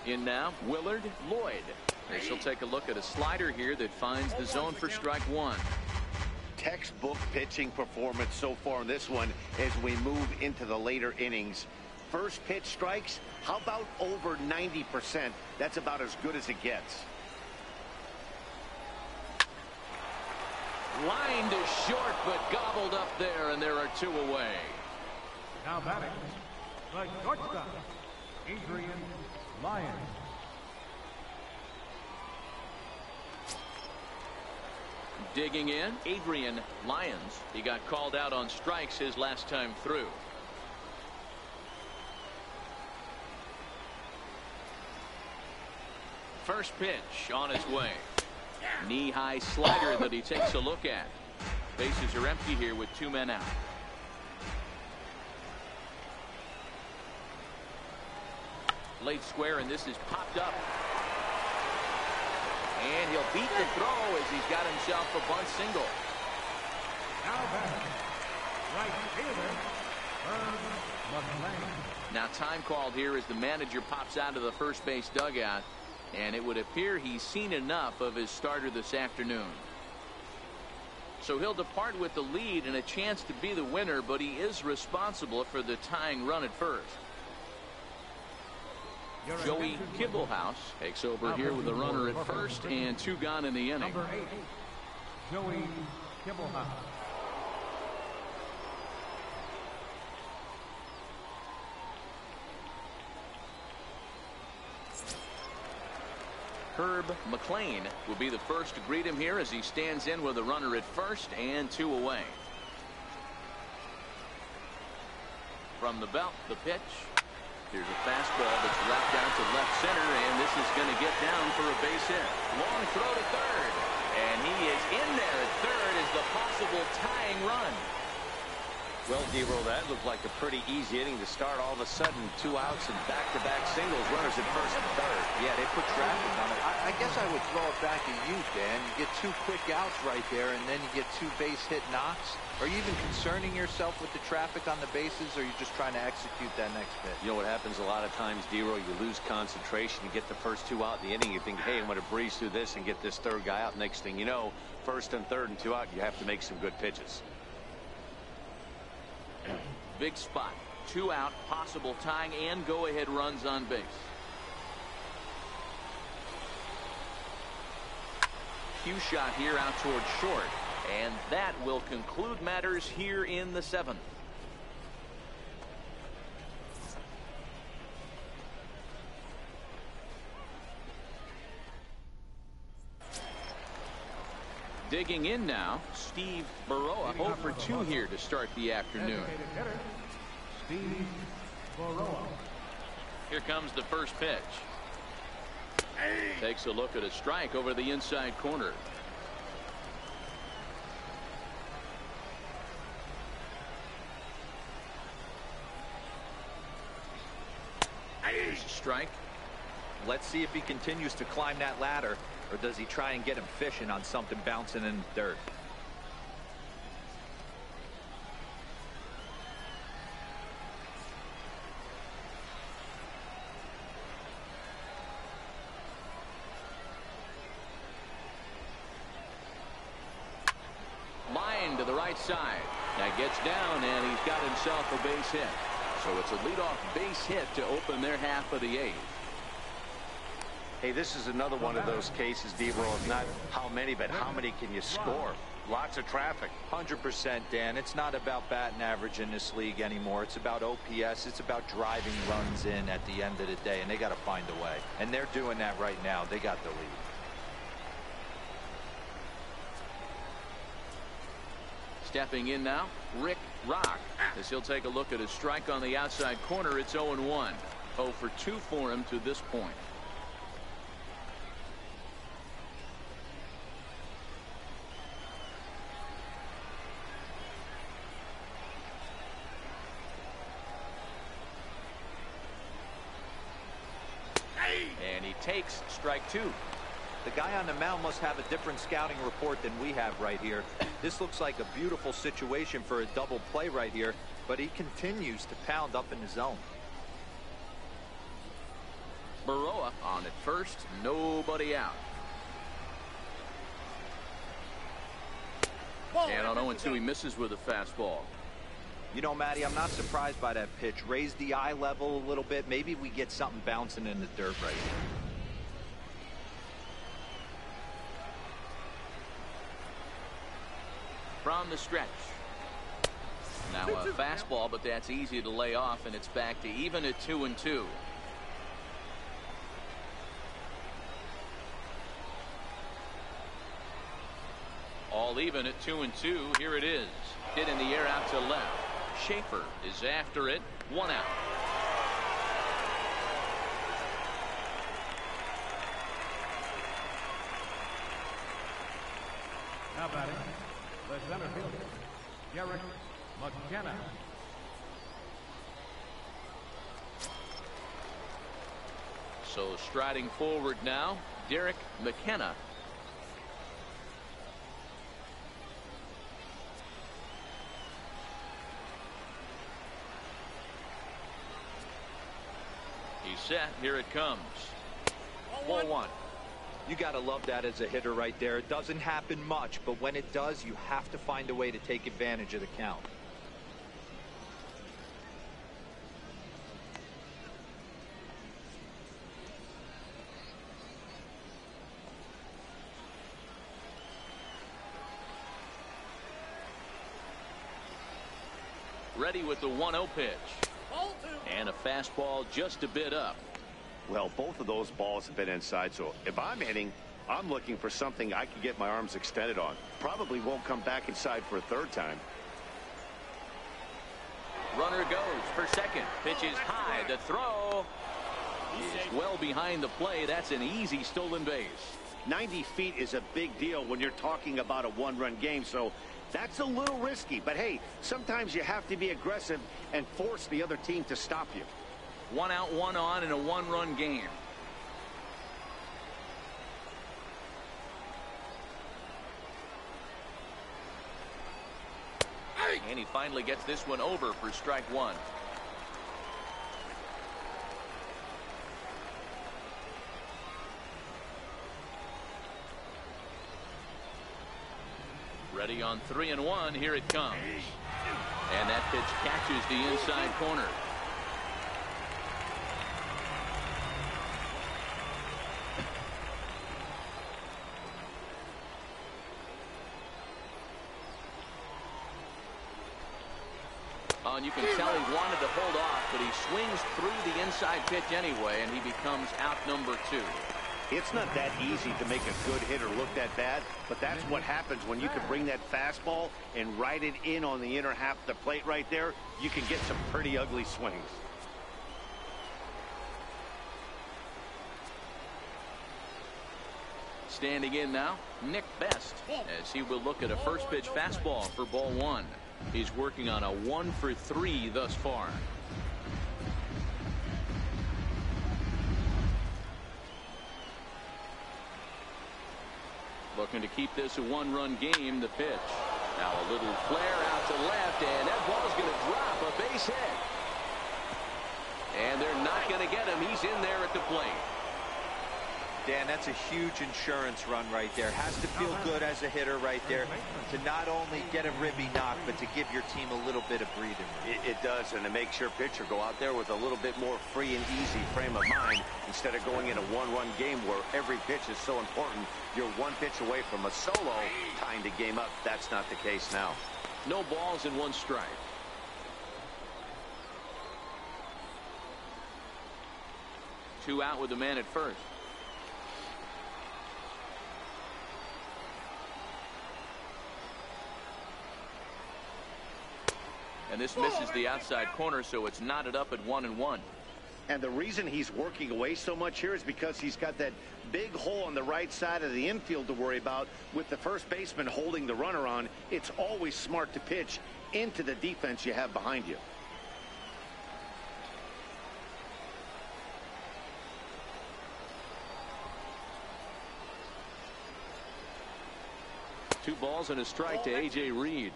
Speaker 2: In now, Willard Lloyd. This will take a look at a slider here that finds the zone for strike 1.
Speaker 3: Textbook pitching performance so far in this one as we move into the later innings. First pitch strikes, how about over 90%? That's about as good as it gets.
Speaker 2: Line to short, but gobbled up there, and there are 2 away.
Speaker 4: Now batting, the shortstop, Adrian Lyons.
Speaker 2: Digging in, Adrian Lyons. He got called out on strikes his last time through. First pitch on its way. Knee-high slider that he takes a look at. Bases are empty here with 2 men out. Late square, and this is popped up. And he'll beat the throw as he's got himself a bunt single.
Speaker 4: Now batting, right fielder, McLean.
Speaker 2: Now time called here as the manager pops out of the first base dugout, and it would appear he's seen enough of his starter this afternoon. So he'll depart with the lead and a chance to be the winner, but he is responsible for the tying run at first. Joey Kibblehouse takes over here with a runner at first and 2 gone in the inning.
Speaker 4: Number 8, Joey Kibblehouse.
Speaker 2: Herb McLean will be the first to greet him here as he stands in with a runner at first and 2 away. From the belt, the pitch. Here's a fastball that's wrapped out to left center, and this is going to get down for a base hit. Long throw to third, And he is in there at third as the possible tying run.
Speaker 3: Well, D-Roll, that looked like a pretty easy inning to start. All of a sudden, 2 outs and back-to-back singles, runners at first and third.
Speaker 5: Yeah, they put traffic on it. I guess I would throw it back at you, Dan. You get 2 quick outs right there, and then you get 2 base hit knocks. Are you even concerning yourself with the traffic on the bases, or are you just trying to execute that next pitch?
Speaker 3: You know what happens a lot of times, D-Roll, you lose concentration. You get the first 2 out in the inning. You think, hey, I'm going to breeze through this and get this third guy out. Next thing you know, first and third and 2 out, you have to make some good pitches.
Speaker 2: Big spot. 2 out, possible tying and go-ahead runs on base. Cue shot here out towards short. And that will conclude matters here in the 7th. Digging in now, Steve Baroa, 0 for 2 here to start the afternoon.
Speaker 4: Designated hitter, Steve Baroa.
Speaker 2: Here comes the first pitch. Takes a look at a strike over the inside corner. Here's a strike.
Speaker 5: Let's see if he continues to climb that ladder, or does he try and get him fishing on something bouncing in the dirt?
Speaker 2: Line to the right side. That gets down, and he's got himself a base hit. So it's a leadoff base hit to open their half of the 8th.
Speaker 3: Hey, this is another one of those cases, D-Roll, not how many, but how many can you score? Lots of traffic.
Speaker 5: 100%, Dan. It's not about batting average in this league anymore. It's about OPS. It's about driving runs in at the end of the day, and they got to find a way. And they're doing that right now. They got the lead.
Speaker 2: Stepping in now, Rick Rock, as he'll take a look at a strike on the outside corner. It's 0-1. 0 for 2 for him to this point. And he takes strike 2.
Speaker 5: The guy on the mound must have a different scouting report than we have right here. This looks like a beautiful situation for a double play right here, but he continues to pound up in the zone.
Speaker 2: Baroa on at first, nobody out. And on 0-2, he misses with a fastball.
Speaker 5: You know, Matty, I'm not surprised by that pitch. Raise the eye level a little bit. Maybe we get something bouncing in the dirt right here.
Speaker 2: From the stretch. Now a fastball, but that's easy to lay off, and it's back to even at 2-2. All even at 2-2. Here it is. Hit in the air out to left. Schaefer is after it. 1 out.
Speaker 4: Now batting, the center fielder, Derek McKenna.
Speaker 2: So striding forward now, Derek McKenna. He's set. Here it comes. 1-1.
Speaker 5: You got to love that as a hitter right there. It doesn't happen much, but when it does, you have to find a way to take advantage of the count.
Speaker 2: Ready with the 1-0 pitch. And a fastball just a bit up.
Speaker 3: Well, both of those balls have been inside, so if I'm hitting, I'm looking for something I can get my arms extended on. Probably won't come back inside for a third time.
Speaker 2: Runner goes for second. Pitch is high. The throw is well behind the play. That's an easy stolen base.
Speaker 3: 90 feet is a big deal when you're talking about a one-run game, so that's a little risky. But, hey, sometimes you have to be aggressive and force the other team to stop you.
Speaker 2: 1 out, 1 on in a one-run game. And he finally gets this one over for strike 1. Ready on 3-1. Here it comes. And that pitch catches the inside corner. Oh, and you can tell he wanted to hold off, but he swings through the inside pitch anyway, and he becomes out number 2.
Speaker 3: It's not that easy to make a good hitter look that bad, but that's what happens when you can bring that fastball and ride it in on the inner half of the plate right there. You can get some pretty ugly swings.
Speaker 2: Standing in now, Nick Best, as he will look at a first pitch fastball for ball 1. He's working on a 1 for 3 thus far. Looking to keep this a 1-run game. The pitch. Now a little flare out to left, and that ball's going to drop. A base hit. And they're not going to get him. He's in there at the plate.
Speaker 5: Dan, that's a huge insurance run right there. Has to feel good as a hitter right there to not only get a ribby knock, but to give your team a little bit of breathing room.
Speaker 3: It does, and it makes your pitcher go out there with a little bit more free and easy frame of mind instead of going in a one-run game where every pitch is so important. You're one pitch away from a solo, tying the game up. That's not the case now.
Speaker 2: No balls and 1 strike. Two out with the man at first. And this misses the outside corner, so it's knotted up at 1-1.
Speaker 3: And the reason he's working away so much here is because he's got that big hole on the right side of the infield to worry about. With the first baseman holding the runner on, it's always smart to pitch into the defense you have behind you.
Speaker 2: Two balls and a strike to A.J. Reed.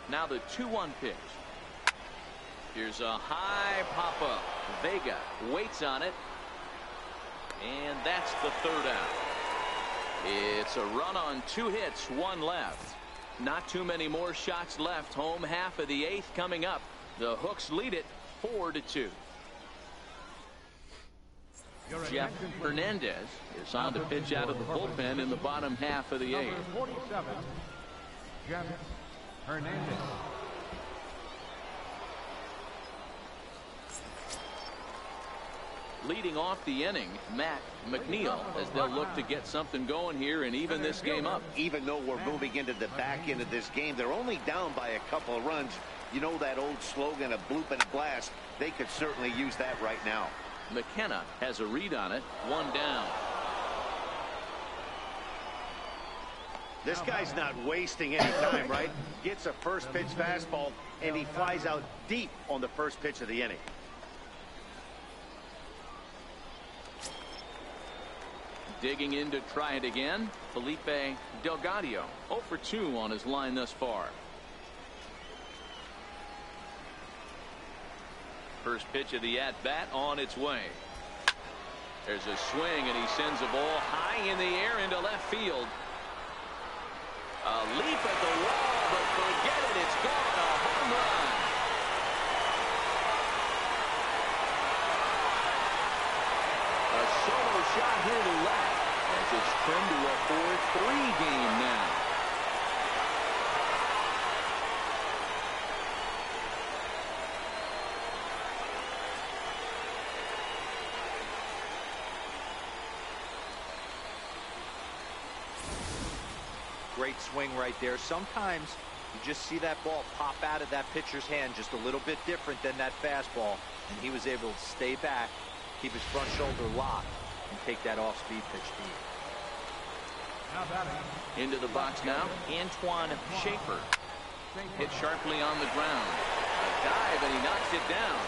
Speaker 2: Now the 2-1 pitch. Here's a high pop-up. Vega waits on it. And that's the 3rd out. It's a run on 2 hits, 1 left. Not too many more shots left. Home half of the 8th coming up. The Hooks lead it 4-2. Jeff Hernandez is on to pitch out of the bullpen in the bottom half of the 8th.
Speaker 4: Number 47, Jeff Hernandez.
Speaker 2: Leading off the inning, Matt McNeil, as they'll look to get something going here and even this game up.
Speaker 3: Even though we're moving into the back end of this game, they're only down by a couple of runs. You know that old slogan, a bloop and a blast. They could certainly use that right now.
Speaker 2: McKenna has a read on it. 1 down.
Speaker 3: This guy's not wasting any time, right? Gets a first pitch fastball, and he flies out deep on the first pitch of the inning.
Speaker 2: Digging in to try it again, Felipe Delgado. 0 for 2 on his line thus far. First pitch of the at-bat on its way. There's a swing, and he sends a ball high in the air into left field. A leap at the wall, but forget it, it's gone. A home run. A solo shot here to left, as it's trimmed to a 4-3 game now.
Speaker 5: Great swing right there. Sometimes You just see that ball pop out of that pitcher's hand just a little bit different than that fastball, and he was able to stay back, keep his front shoulder locked, and take that off-speed pitch deep.
Speaker 2: Into the box now, Antoine Schaefer. Hit sharply on the ground. A dive, and he knocks it down.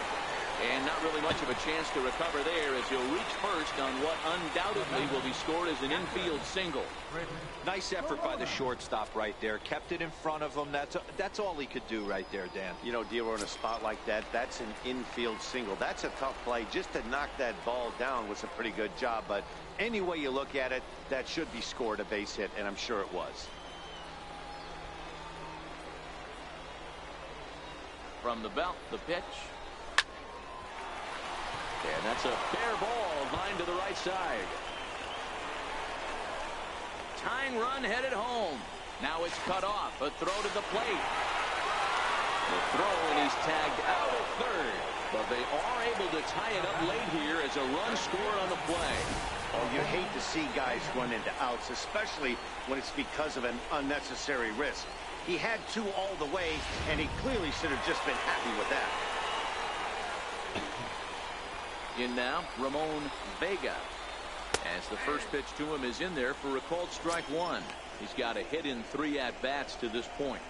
Speaker 2: And not really much of a chance to recover there as he'll reach first on what undoubtedly will be scored as an infield single.
Speaker 5: Nice effort by the shortstop right there. Kept it in front of him. That's all he could do right there, Dan.
Speaker 3: You know, Dealer, in a spot like that, that's an infield single. That's a tough play. Just to knock that ball down was a pretty good job. But any way you look at it, that should be scored a base hit, and I'm sure it was.
Speaker 2: From the belt, the pitch. And that's a fair ball, line to the right side. Tying run headed home. Now it's cut off. A throw to the plate. The throw, and he's tagged out at third. But they are able to tie it up late here as a run scored on the play.
Speaker 3: Oh, you hate to see guys run into outs, especially when it's because of an unnecessary risk. He had two all the way, and he clearly should have just been happy with that.
Speaker 2: In now, Ramon Vega. As the first pitch to him is in there for a called strike one. He's got a hit in 3 at-bats to this point.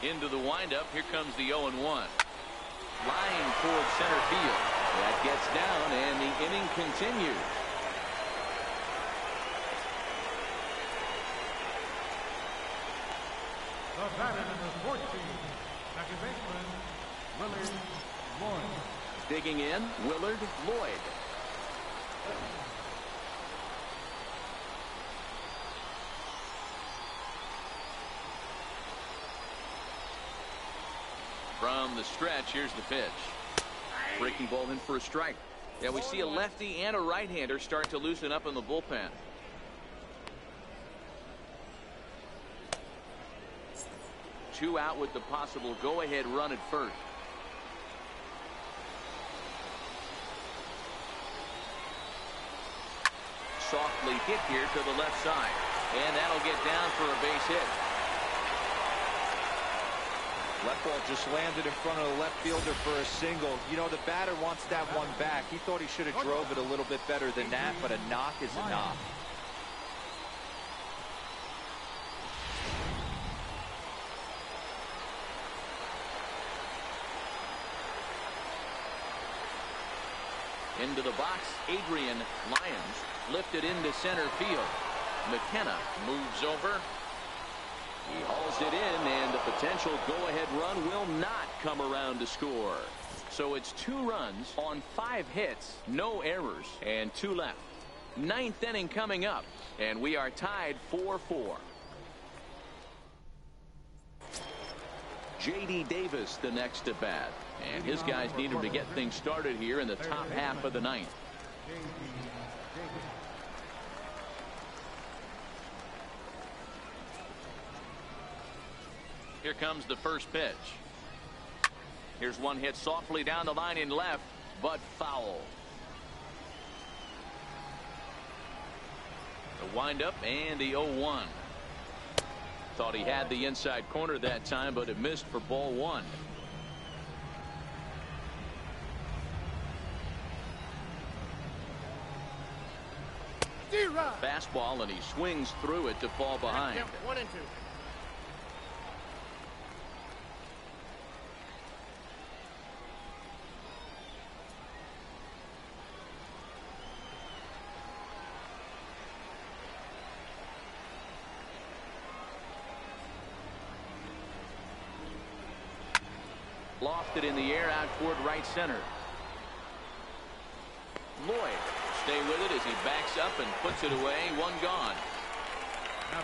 Speaker 2: Into the windup, here comes the 0-1. Line towards center field. That gets down, and the inning continues.
Speaker 4: The batter, number 14, second baseman, Willard Lloyd.
Speaker 2: Digging in, Willard Lloyd. From the stretch, here's the pitch. Breaking ball in for a strike. Yeah, we see a lefty and a right-hander start to loosen up in the bullpen. Two out with the possible go-ahead run at first. Softly hit here to the left side. And that'll get down for a base hit.
Speaker 5: Left ball just landed in front of the left fielder for a single. You know, the batter wants that one back. He thought he should have drove it a little bit better than that, but a knock is a knock.
Speaker 2: Into the box, Adrian Lyons lifted into center field. McKenna moves over. He hauls it in, and the potential go-ahead run will not come around to score. So it's 2 runs on 5 hits, no errors, and 2 left. 9th inning coming up, and we are tied 4-4. J.D. Davis the next at bat, and his guys need him to get things started here in the top half of the 9th. Here comes the first pitch. Here's one hit softly down the line in left, but foul. The windup and the 0-1. Thought he had the inside corner that time, but it missed for ball 1. Fastball, and he swings through it to fall behind.
Speaker 7: 1-2.
Speaker 2: Lofted in the air out toward right center. Lloyd stay with it as he backs up and puts it away. 1 gone.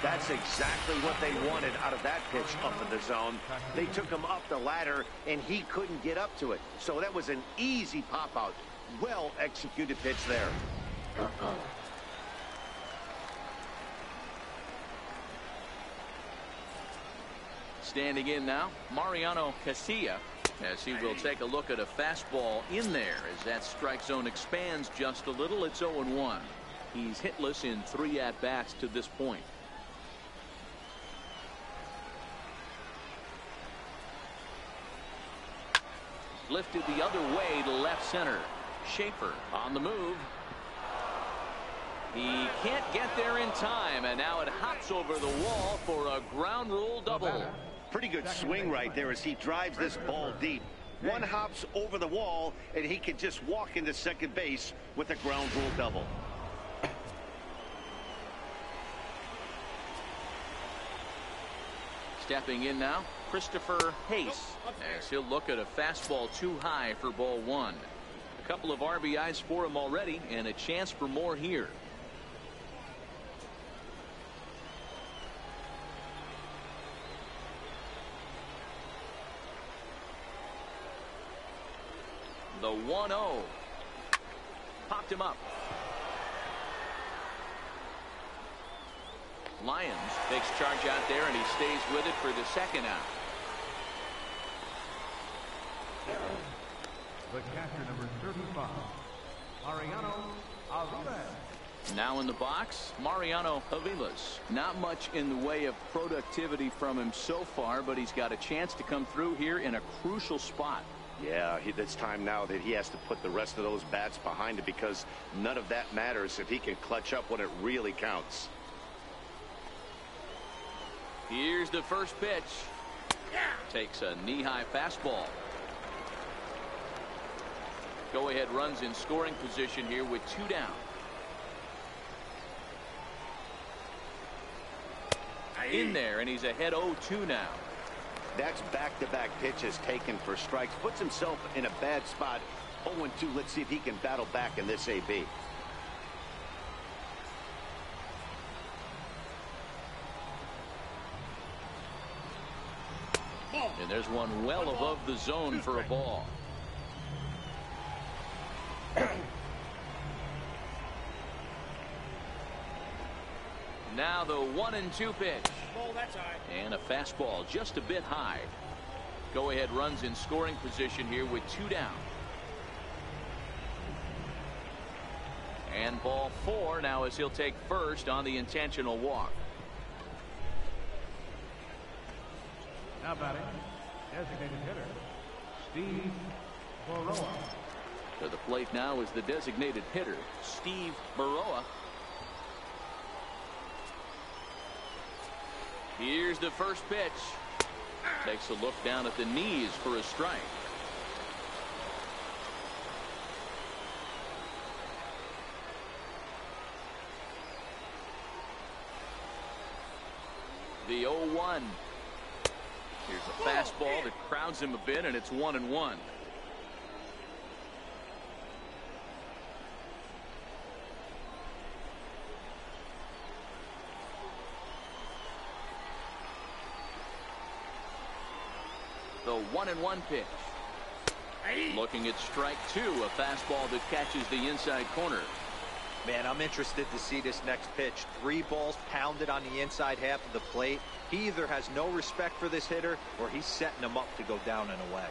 Speaker 3: That's exactly what they wanted out of that pitch up in the zone. They took him up the ladder, and he couldn't get up to it. So that was an easy pop-out. Well executed pitch there.
Speaker 2: Standing in now, Mariano Casilla. As he will take a look at a fastball in there as that strike zone expands just a little. It's 0-1. He's hitless in 3 at-bats to this point. Lifted the other way to left center. Schaefer on the move. He can't get there in time, and now it hops over the wall for a ground rule double.
Speaker 3: Pretty good swing right there as he drives this ball deep. One hops over the wall, and he can just walk into second base with a ground rule double.
Speaker 2: Stepping in now, Christopher Hayes, as he'll look at a fastball too high for ball 1. A couple of RBIs for him already, and a chance for more here. The 1-0. Popped him up. Lyons takes charge out there, and he stays with it for the second out.
Speaker 4: The catcher, number 35, Mariano Aviles.
Speaker 2: Now in the box, Mariano Aviles. Not much in the way of productivity from him so far, but he's got a chance to come through here in a crucial spot.
Speaker 3: Yeah, it's time now that he has to put the rest of those bats behind it, because none of that matters if he can clutch up when it really counts.
Speaker 2: Here's the first pitch. Takes a knee-high fastball. Go-ahead runs in scoring position here with 2 down. In there, and he's ahead 0-2 now.
Speaker 3: That's back-to-back pitches taken for strikes. Puts himself in a bad spot. 0-2. Let's see if he can battle back in this AB.
Speaker 2: And there's one well above the zone for a ball. Now the 1-2 pitch. And a fastball just a bit high. Go-ahead runs in scoring position here with 2 down. And ball 4 now as he'll take first on the intentional walk.
Speaker 4: Now batting, designated hitter, Steve Baroa.
Speaker 2: To the plate now is the designated hitter, Steve Baroa. Here's the first pitch. Takes a look down at the knees for a strike. The 0-1. Here's a fastball that crowds him a bit, and it's 1-1. The 1-1 pitch. Looking at strike 2, a fastball that catches the inside corner.
Speaker 5: Man, I'm interested to see this next pitch. 3 balls pounded on the inside half of the plate. He either has no respect for this hitter or he's setting him up to go down and away.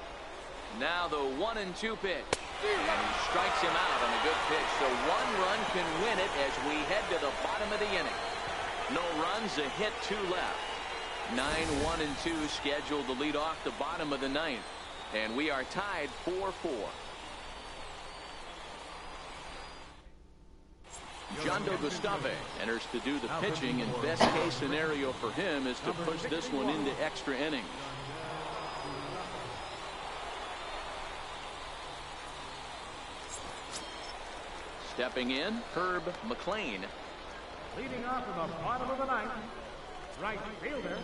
Speaker 2: Now the 1-2 pitch. And he strikes him out on a good pitch. So 1 run can win it as we head to the bottom of the inning. No runs, a hit, 2 left. 9-1-2 scheduled to lead off the bottom of the 9th. And we are tied 4-4. Jondo Gustave enters to do the pitching, and best case scenario for him is to push this one into extra innings. Stepping in, Herb McLean.
Speaker 4: Leading off in the bottom of the 9th, right fielder,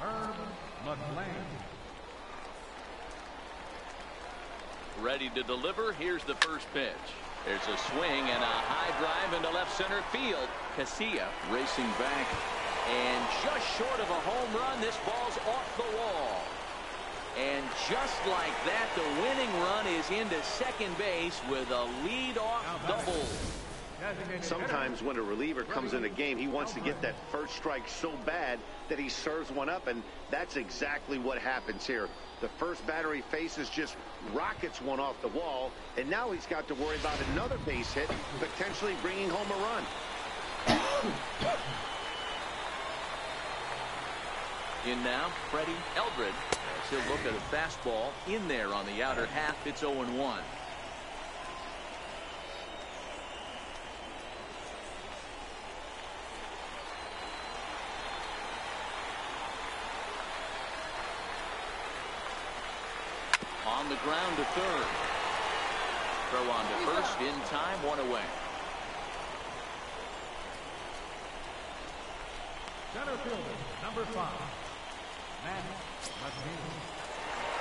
Speaker 4: Herb McLean.
Speaker 2: Ready to deliver. Here's the first pitch. There's a swing and a high drive into left center field. Casilla racing back, and just short of a home run. This ball's off the wall. And just like that, the winning run is into second base with a lead-off double.
Speaker 3: Sometimes when a reliever comes in the game, he wants to get that first strike so bad that he serves one up, and that's exactly what happens here. The first batter he faces just rockets one off the wall, and now he's got to worry about another base hit, potentially bringing home a run.
Speaker 2: In now, Freddie Eldred. As he'll look at a fastball in there on the outer half. It's 0-1. On the ground to third. Throw on to first in time, one away.
Speaker 4: Center fielder, number 5, Matt McNeil.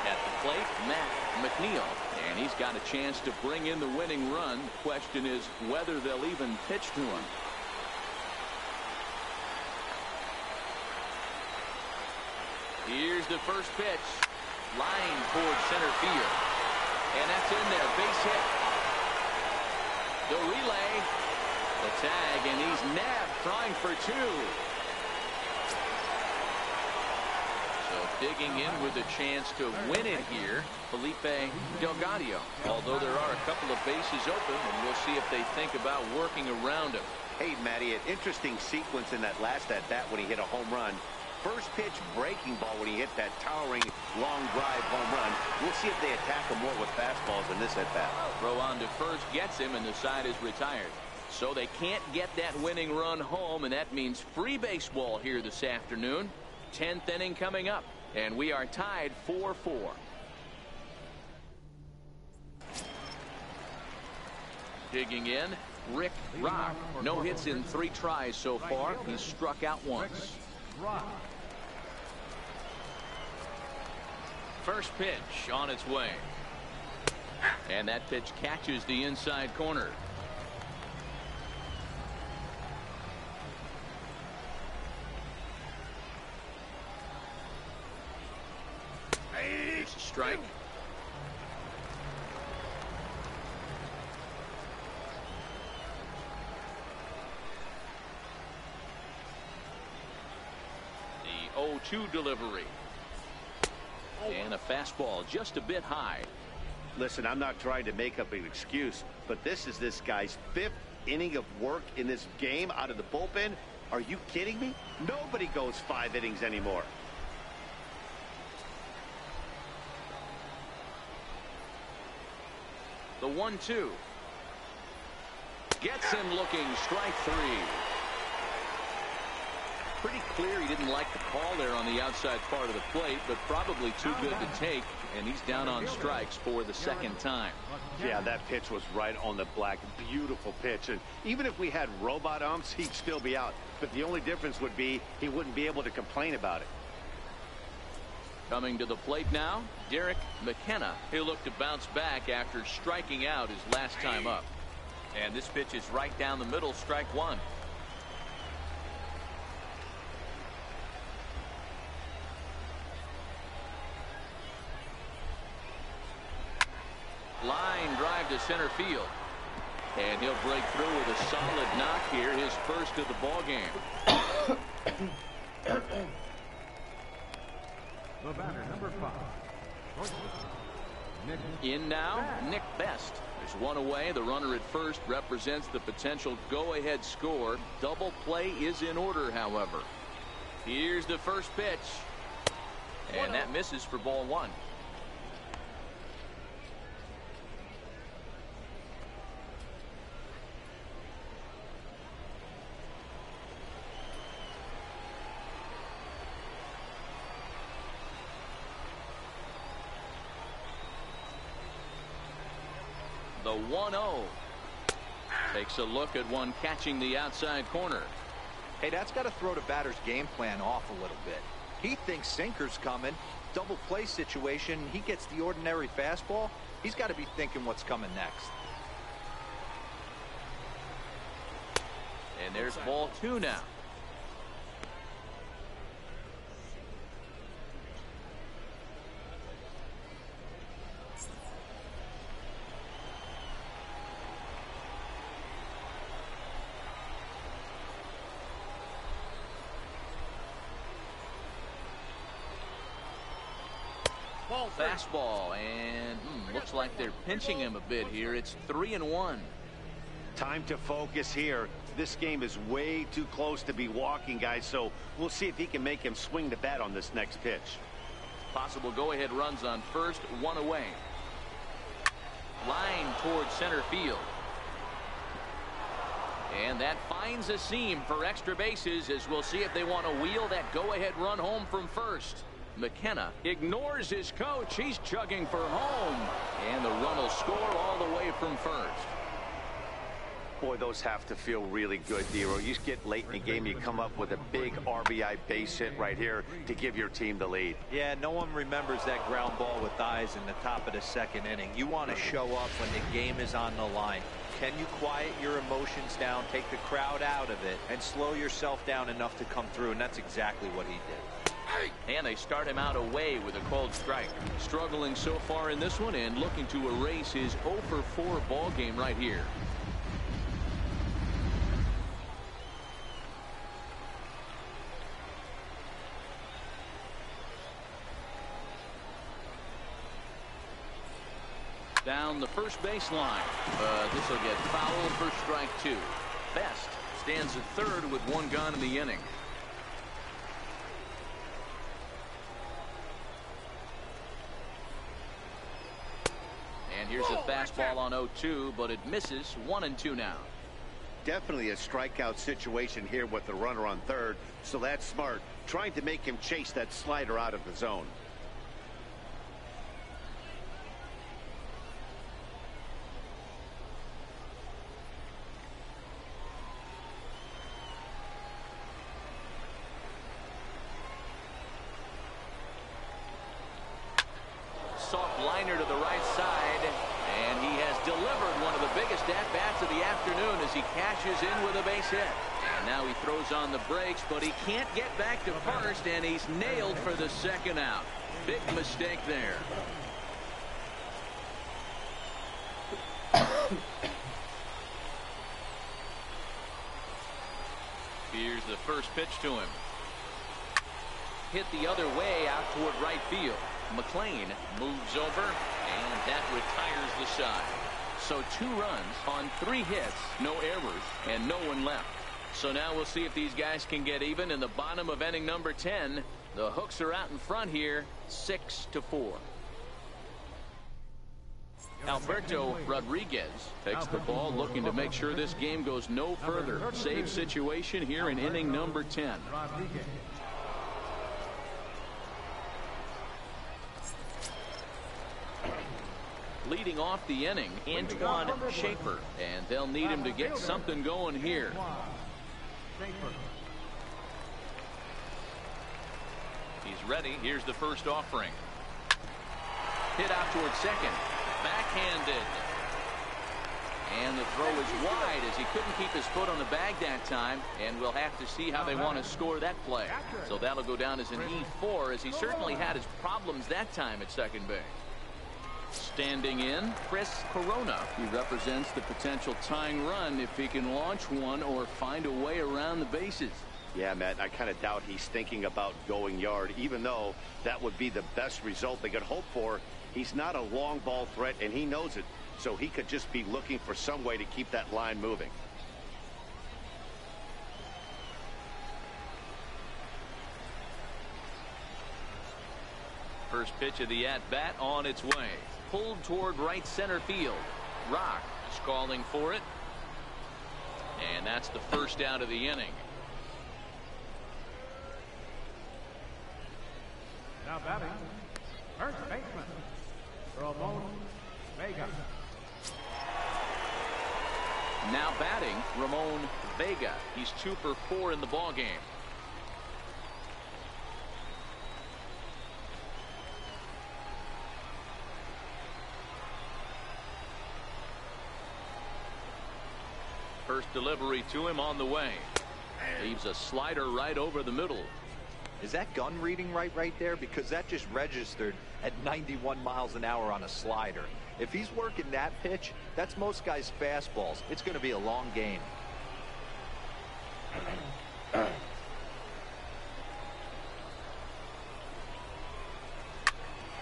Speaker 2: At the plate, Matt McNeil. And he's got a chance to bring in the winning run. The question is whether they'll even pitch to him. Here's the first pitch. Line towards center field. And that's in there. Base hit. The relay. The tag, and he's nabbed, trying for 2. So digging in with a chance to win it here, Felipe Delgado. Although there are a couple of bases open, and we'll see if they think about working around him.
Speaker 3: Hey, Matty, an interesting sequence in that last at-bat when he hit a home run. First pitch breaking ball when he hit that towering long drive home run. We'll see if they attack him more with fastballs in this at-bat.
Speaker 2: Throw on to first gets him, and the side is retired. So they can't get that winning run home, and that means free baseball here this afternoon. 10th inning coming up, and we are tied 4-4. Digging in, Rick Rock. No hits in 3 tries so far. He's struck out once. First pitch on its way. And that pitch catches the inside corner. It's a strike. The 0-2 delivery. And a fastball just a bit high.
Speaker 3: Listen, I'm not trying to make up an excuse, but this is this guy's 5th inning of work in this game out of the bullpen. Are you kidding me? Nobody goes 5 innings anymore.
Speaker 2: The 1-2. Gets him looking. Strike 3. Pretty clear he didn't like the call there on the outside part of the plate, but probably too good to take, and he's down on strikes for the second time.
Speaker 3: Yeah, that pitch was right on the black. Beautiful pitch. And even if we had robot umps, he'd still be out. But the only difference would be he wouldn't be able to complain about it.
Speaker 2: Coming to the plate now, Derek McKenna. He'll look to bounce back after striking out his last time up. And this pitch is right down the middle, strike 1. Line drive to center field. And he'll break through with a solid knock here, his first of the ball game.
Speaker 4: The batter, number 5.
Speaker 2: In now, Nick Best. There's one away. The runner at first represents the potential go-ahead score. Double play is in order, however. Here's the first pitch. And that misses for ball 1. The 1-0. Takes a look at one catching the outside corner.
Speaker 5: Hey, that's got to throw the batter's game plan off a little bit. He thinks sinker's coming. Double play situation. He gets the ordinary fastball. He's got to be thinking what's coming next.
Speaker 2: And there's ball 2 now. Fastball, and looks like they're pinching him a bit here. It's 3-1.
Speaker 3: Time to focus here. This game is way too close to be walking, guys, so we'll see if he can make him swing the bat on this next pitch.
Speaker 2: Possible go-ahead runs on first, one away. Line towards center field. And that finds a seam for extra bases, as we'll see if they want to wheel that go-ahead run home from first. McKenna ignores his coach. He's chugging for home. And the run will score all the way from first.
Speaker 3: Boy, those have to feel really good, Dero. You get late in the game, you come up with a big RBI base hit right here to give your team the lead.
Speaker 5: Yeah, no one remembers that ground ball with eyes in the top of the second inning. You want to show up when the game is on the line. Can you quiet your emotions down, take the crowd out of it, and slow yourself down enough to come through? And that's exactly what he did.
Speaker 2: And they start him out away with a called strike. Struggling so far in this one and looking to erase his 0-for-4 ball game right here. Down the first baseline. This will get fouled for strike 2. Best stands at third with one gone in the inning. And here's a fastball on 0-2, but it misses. 1-2 now.
Speaker 3: Definitely a strikeout situation here with the runner on third, so that's smart. Trying to make him chase that slider out of the zone.
Speaker 2: Soft liner to the right side, and he has delivered one of the biggest at-bats of the afternoon as he cashes in with a base hit. And now he throws on the brakes, but he can't get back to first, and he's nailed for the second out. Big mistake there. Here's the first pitch to him. Hit the other way out toward right field. McLean moves over, and that retires the side. So 2 runs on 3 hits, no errors, and no one left. So now we'll see if these guys can get even in the bottom of inning number 10. The Hooks are out in front here, 6-4. Alberto Rodriguez takes the ball, looking to make sure this game goes no further. Save situation here in inning number 10. Leading off the inning, Antoine Schaefer, and they'll need him to get something going here. He's ready. Here's the first offering. Hit out towards second. Backhanded. And the throw is wide as he couldn't keep his foot on the bag that time, and we'll have to see how they want to score that play. So that'll go down as an E4, as he certainly had his problems that time at second base. Standing in, Chris Corona. He represents the potential tying run if he can launch one or find a way around the bases.
Speaker 3: Yeah, Matt, I kind of doubt he's thinking about going yard, even though that would be the best result they could hope for. He's not a long ball threat, and he knows it, so he could just be looking for some way to keep that line moving.
Speaker 2: First pitch of the at-bat on its way. Pulled toward right center field. Rock is calling for it. And that's the first out of the inning.
Speaker 4: Now batting, first baseman, Ramon Vega.
Speaker 2: Now batting, Ramon Vega. He's 2 for 4 in the ballgame. First delivery to him on the way. Leaves a slider right over the middle.
Speaker 5: Is that gun reading right there? Because that just registered at 91 miles an hour on a slider. If he's working that pitch, that's most guys' fastballs. It's going to be a long game.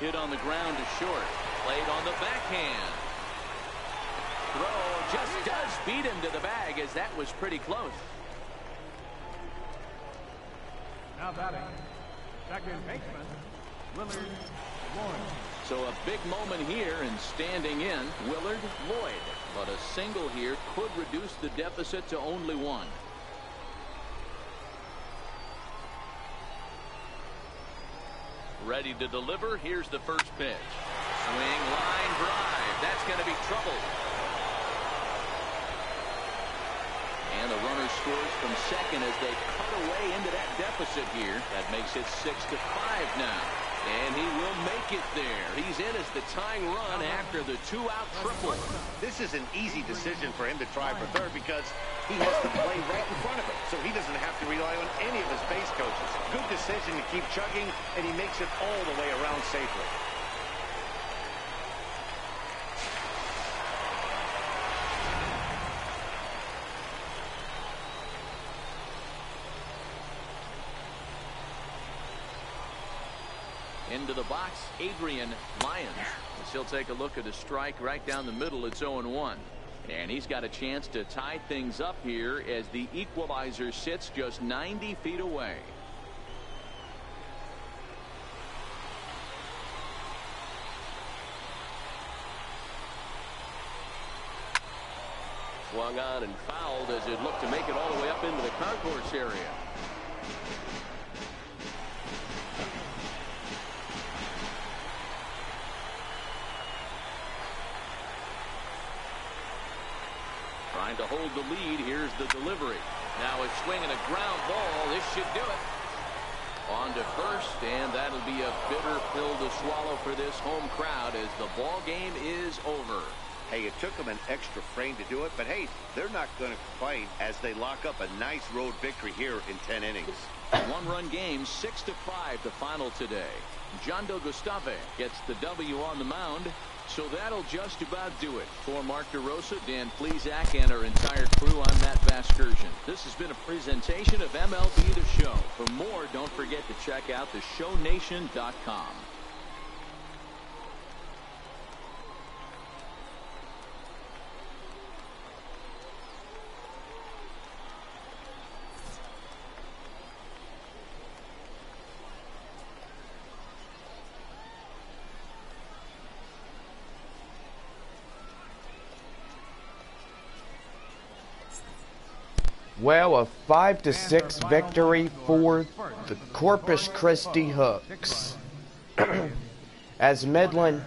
Speaker 2: Hit on the ground to short. Played on the backhand. Throw just does beat him to the bag, as that was pretty close.
Speaker 4: Now batting, second baseman, Willard Lloyd.
Speaker 2: So a big moment here, and standing in, Willard Lloyd. But a single here could reduce the deficit to only one. Ready to deliver. Here's the first pitch. Swing, line, drive. That's going to be trouble. And the runner scores from second as they cut away into that deficit here. That makes it 6-5 now. And he will make it there. He's in as the tying run after the two-out triple.
Speaker 3: This is an easy decision for him to try for third because he has the play right in front of him, so he doesn't have to rely on any of his base coaches. Good decision to keep chugging, and he makes it all the way around safely.
Speaker 2: Into the box, Adrian Lyons. He'll take a look at a strike right down the middle. It's 0-1. And he's got a chance to tie things up here as the equalizer sits just 90 feet away. Swung on and fouled as it looked to make it all the way up into the concourse area. Trying to hold the lead. Here's the delivery. Now a swing and a ground ball. This should do it. On to first, and that'll be a bitter pill to swallow for this home crowd as the ball game is over.
Speaker 3: Hey, it took them an extra frame to do it, but hey, they're not going to complain as they lock up a nice road victory here in 10 innings.
Speaker 2: One-run game, 6-5 the final today. John Del Gustave gets the W on the mound. So that'll just about do it. For Mark DeRosa, Dan Plesac, and our entire crew, I'm Matt Vasgersian. This has been a presentation of MLB The Show. For more, don't forget to check out theshownation.com.
Speaker 1: Well, a 5-6 victory for the Corpus Christi Hooks. As Midland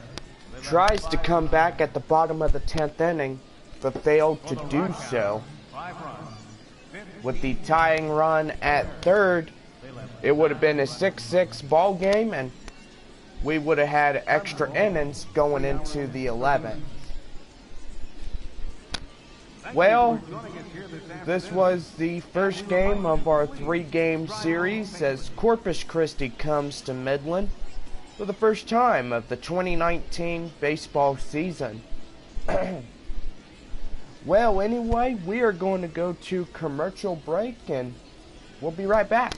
Speaker 1: tries to come back at the bottom of the 10th inning, but failed to do so. With the tying run at third, it would have been a 6-6 ball game, and we would have had extra innings going into the 11th. Well, this was the first game of our 3-game series as Corpus Christi comes to Midland for the first time of the 2019 baseball season. Well, anyway, we are going to go to commercial break and we'll be right back.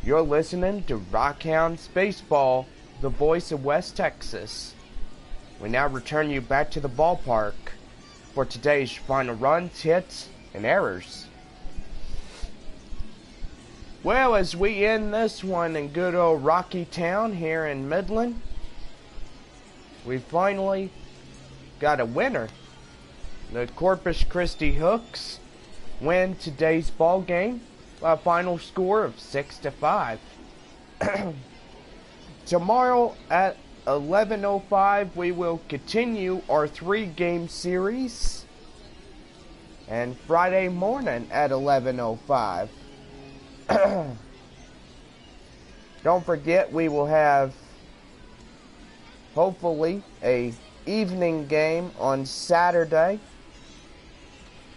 Speaker 1: You're listening to Rockhounds Baseball, the voice of West Texas. We now return you back to the ballpark for today's final runs, hits, and errors. Well, as we end this one in good old Rocky Town here in Midland, we finally got a winner. The Corpus Christi Hooks win today's ball game by a final score of 6-5. Tomorrow at 11:05 we will continue our 3-game series, and Friday morning at 11:05. Don't forget, we will have hopefully a evening game on Saturday.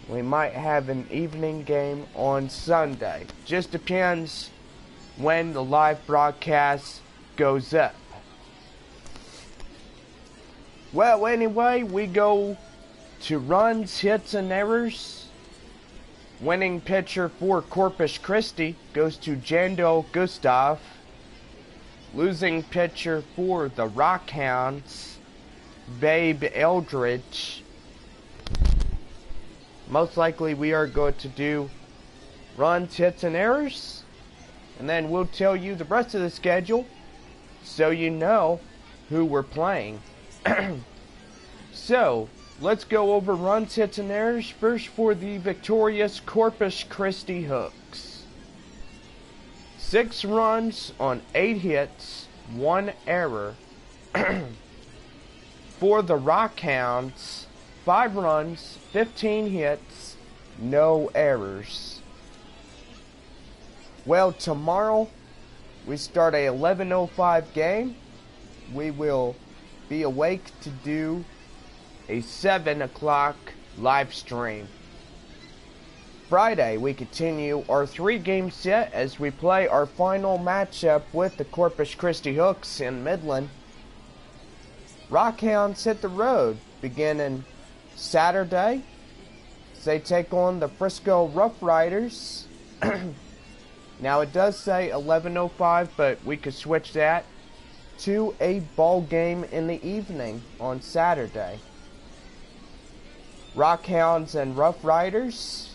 Speaker 1: We might have an evening game on Sunday. Just depends when the live broadcast goes up. Well, anyway, we go to runs, hits, and errors. Winning pitcher for Corpus Christi goes to Jandel Gustav. losing pitcher for the Rockhounds, Babe Eldridge. Most likely we are going to do runs, hits, and errors. And then we'll tell you the rest of the schedule so you know who we're playing. So, let's go over runs, hits, and errors. First for the victorious Corpus Christi Hooks. 6 runs on 8 hits, 1 error. For the Rockhounds, 5 runs, 15 hits, no errors. Well, tomorrow we start a 11:05 game. We will be awake to do a 7 o'clock live stream. Friday, we continue our 3-game set as we play our final matchup with the Corpus Christi Hooks in Midland. Rockhounds hit the road beginning Saturday. They take on the Frisco Rough Riders. Now it does say 11:05, but we could switch that to a ball game in the evening on Saturday. Rockhounds and Rough Riders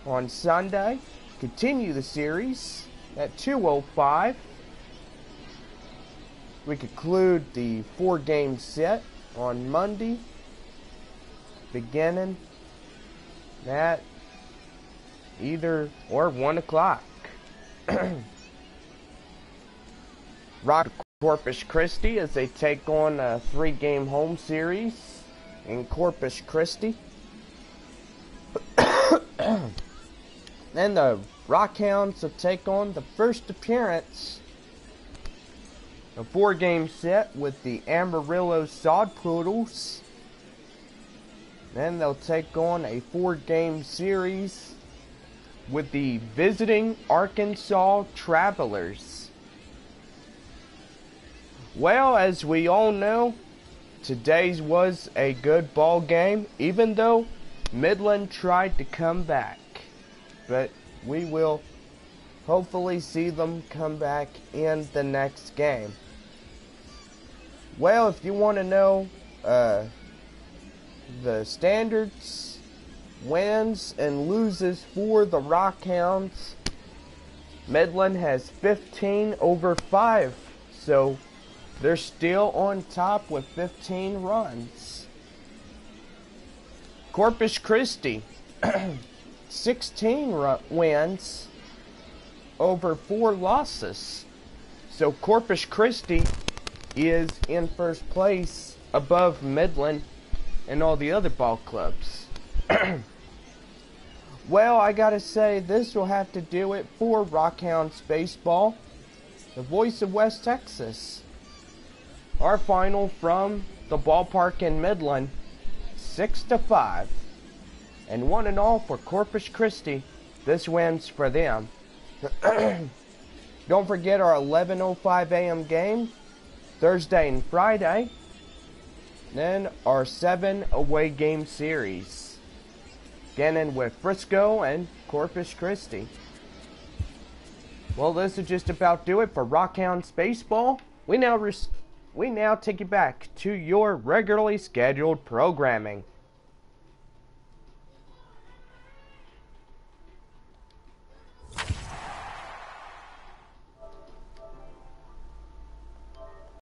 Speaker 1: on Sunday continue the series at 2:05. We conclude the 4-game set on Monday, beginning at either or 1 o'clock. Rock Corpus Christi as they take on a 3-game home series in Corpus Christi. Then the Rockhounds will take on the first appearance, a 4-game set with the Amarillo Sod Poodles. Then they'll take on a 4-game series with the visiting Arkansas Travelers. Well, as we all know, today's was a good ball game, even though Midland tried to come back. But we will hopefully see them come back in the next game. Well, if you want to know the standards, wins, and loses for the Rockhounds, Midland has 15/5, so they're still on top with 15 runs. Corpus Christi, 16 wins over 4 losses. So Corpus Christi is in first place above Midland and all the other ball clubs. Well, I gotta say, this will have to do it for Rockhounds Baseball, the voice of West Texas. Our final from the ballpark in Midland, 6-5. And 1-all for Corpus Christi. This wins for them. Don't forget our 11:05 a.m. game, Thursday and Friday. Then our 7 away game series, beginning with Frisco and Corpus Christi. Well, this will just about do it for Rockhounds Baseball. We now take you back to your regularly scheduled programming.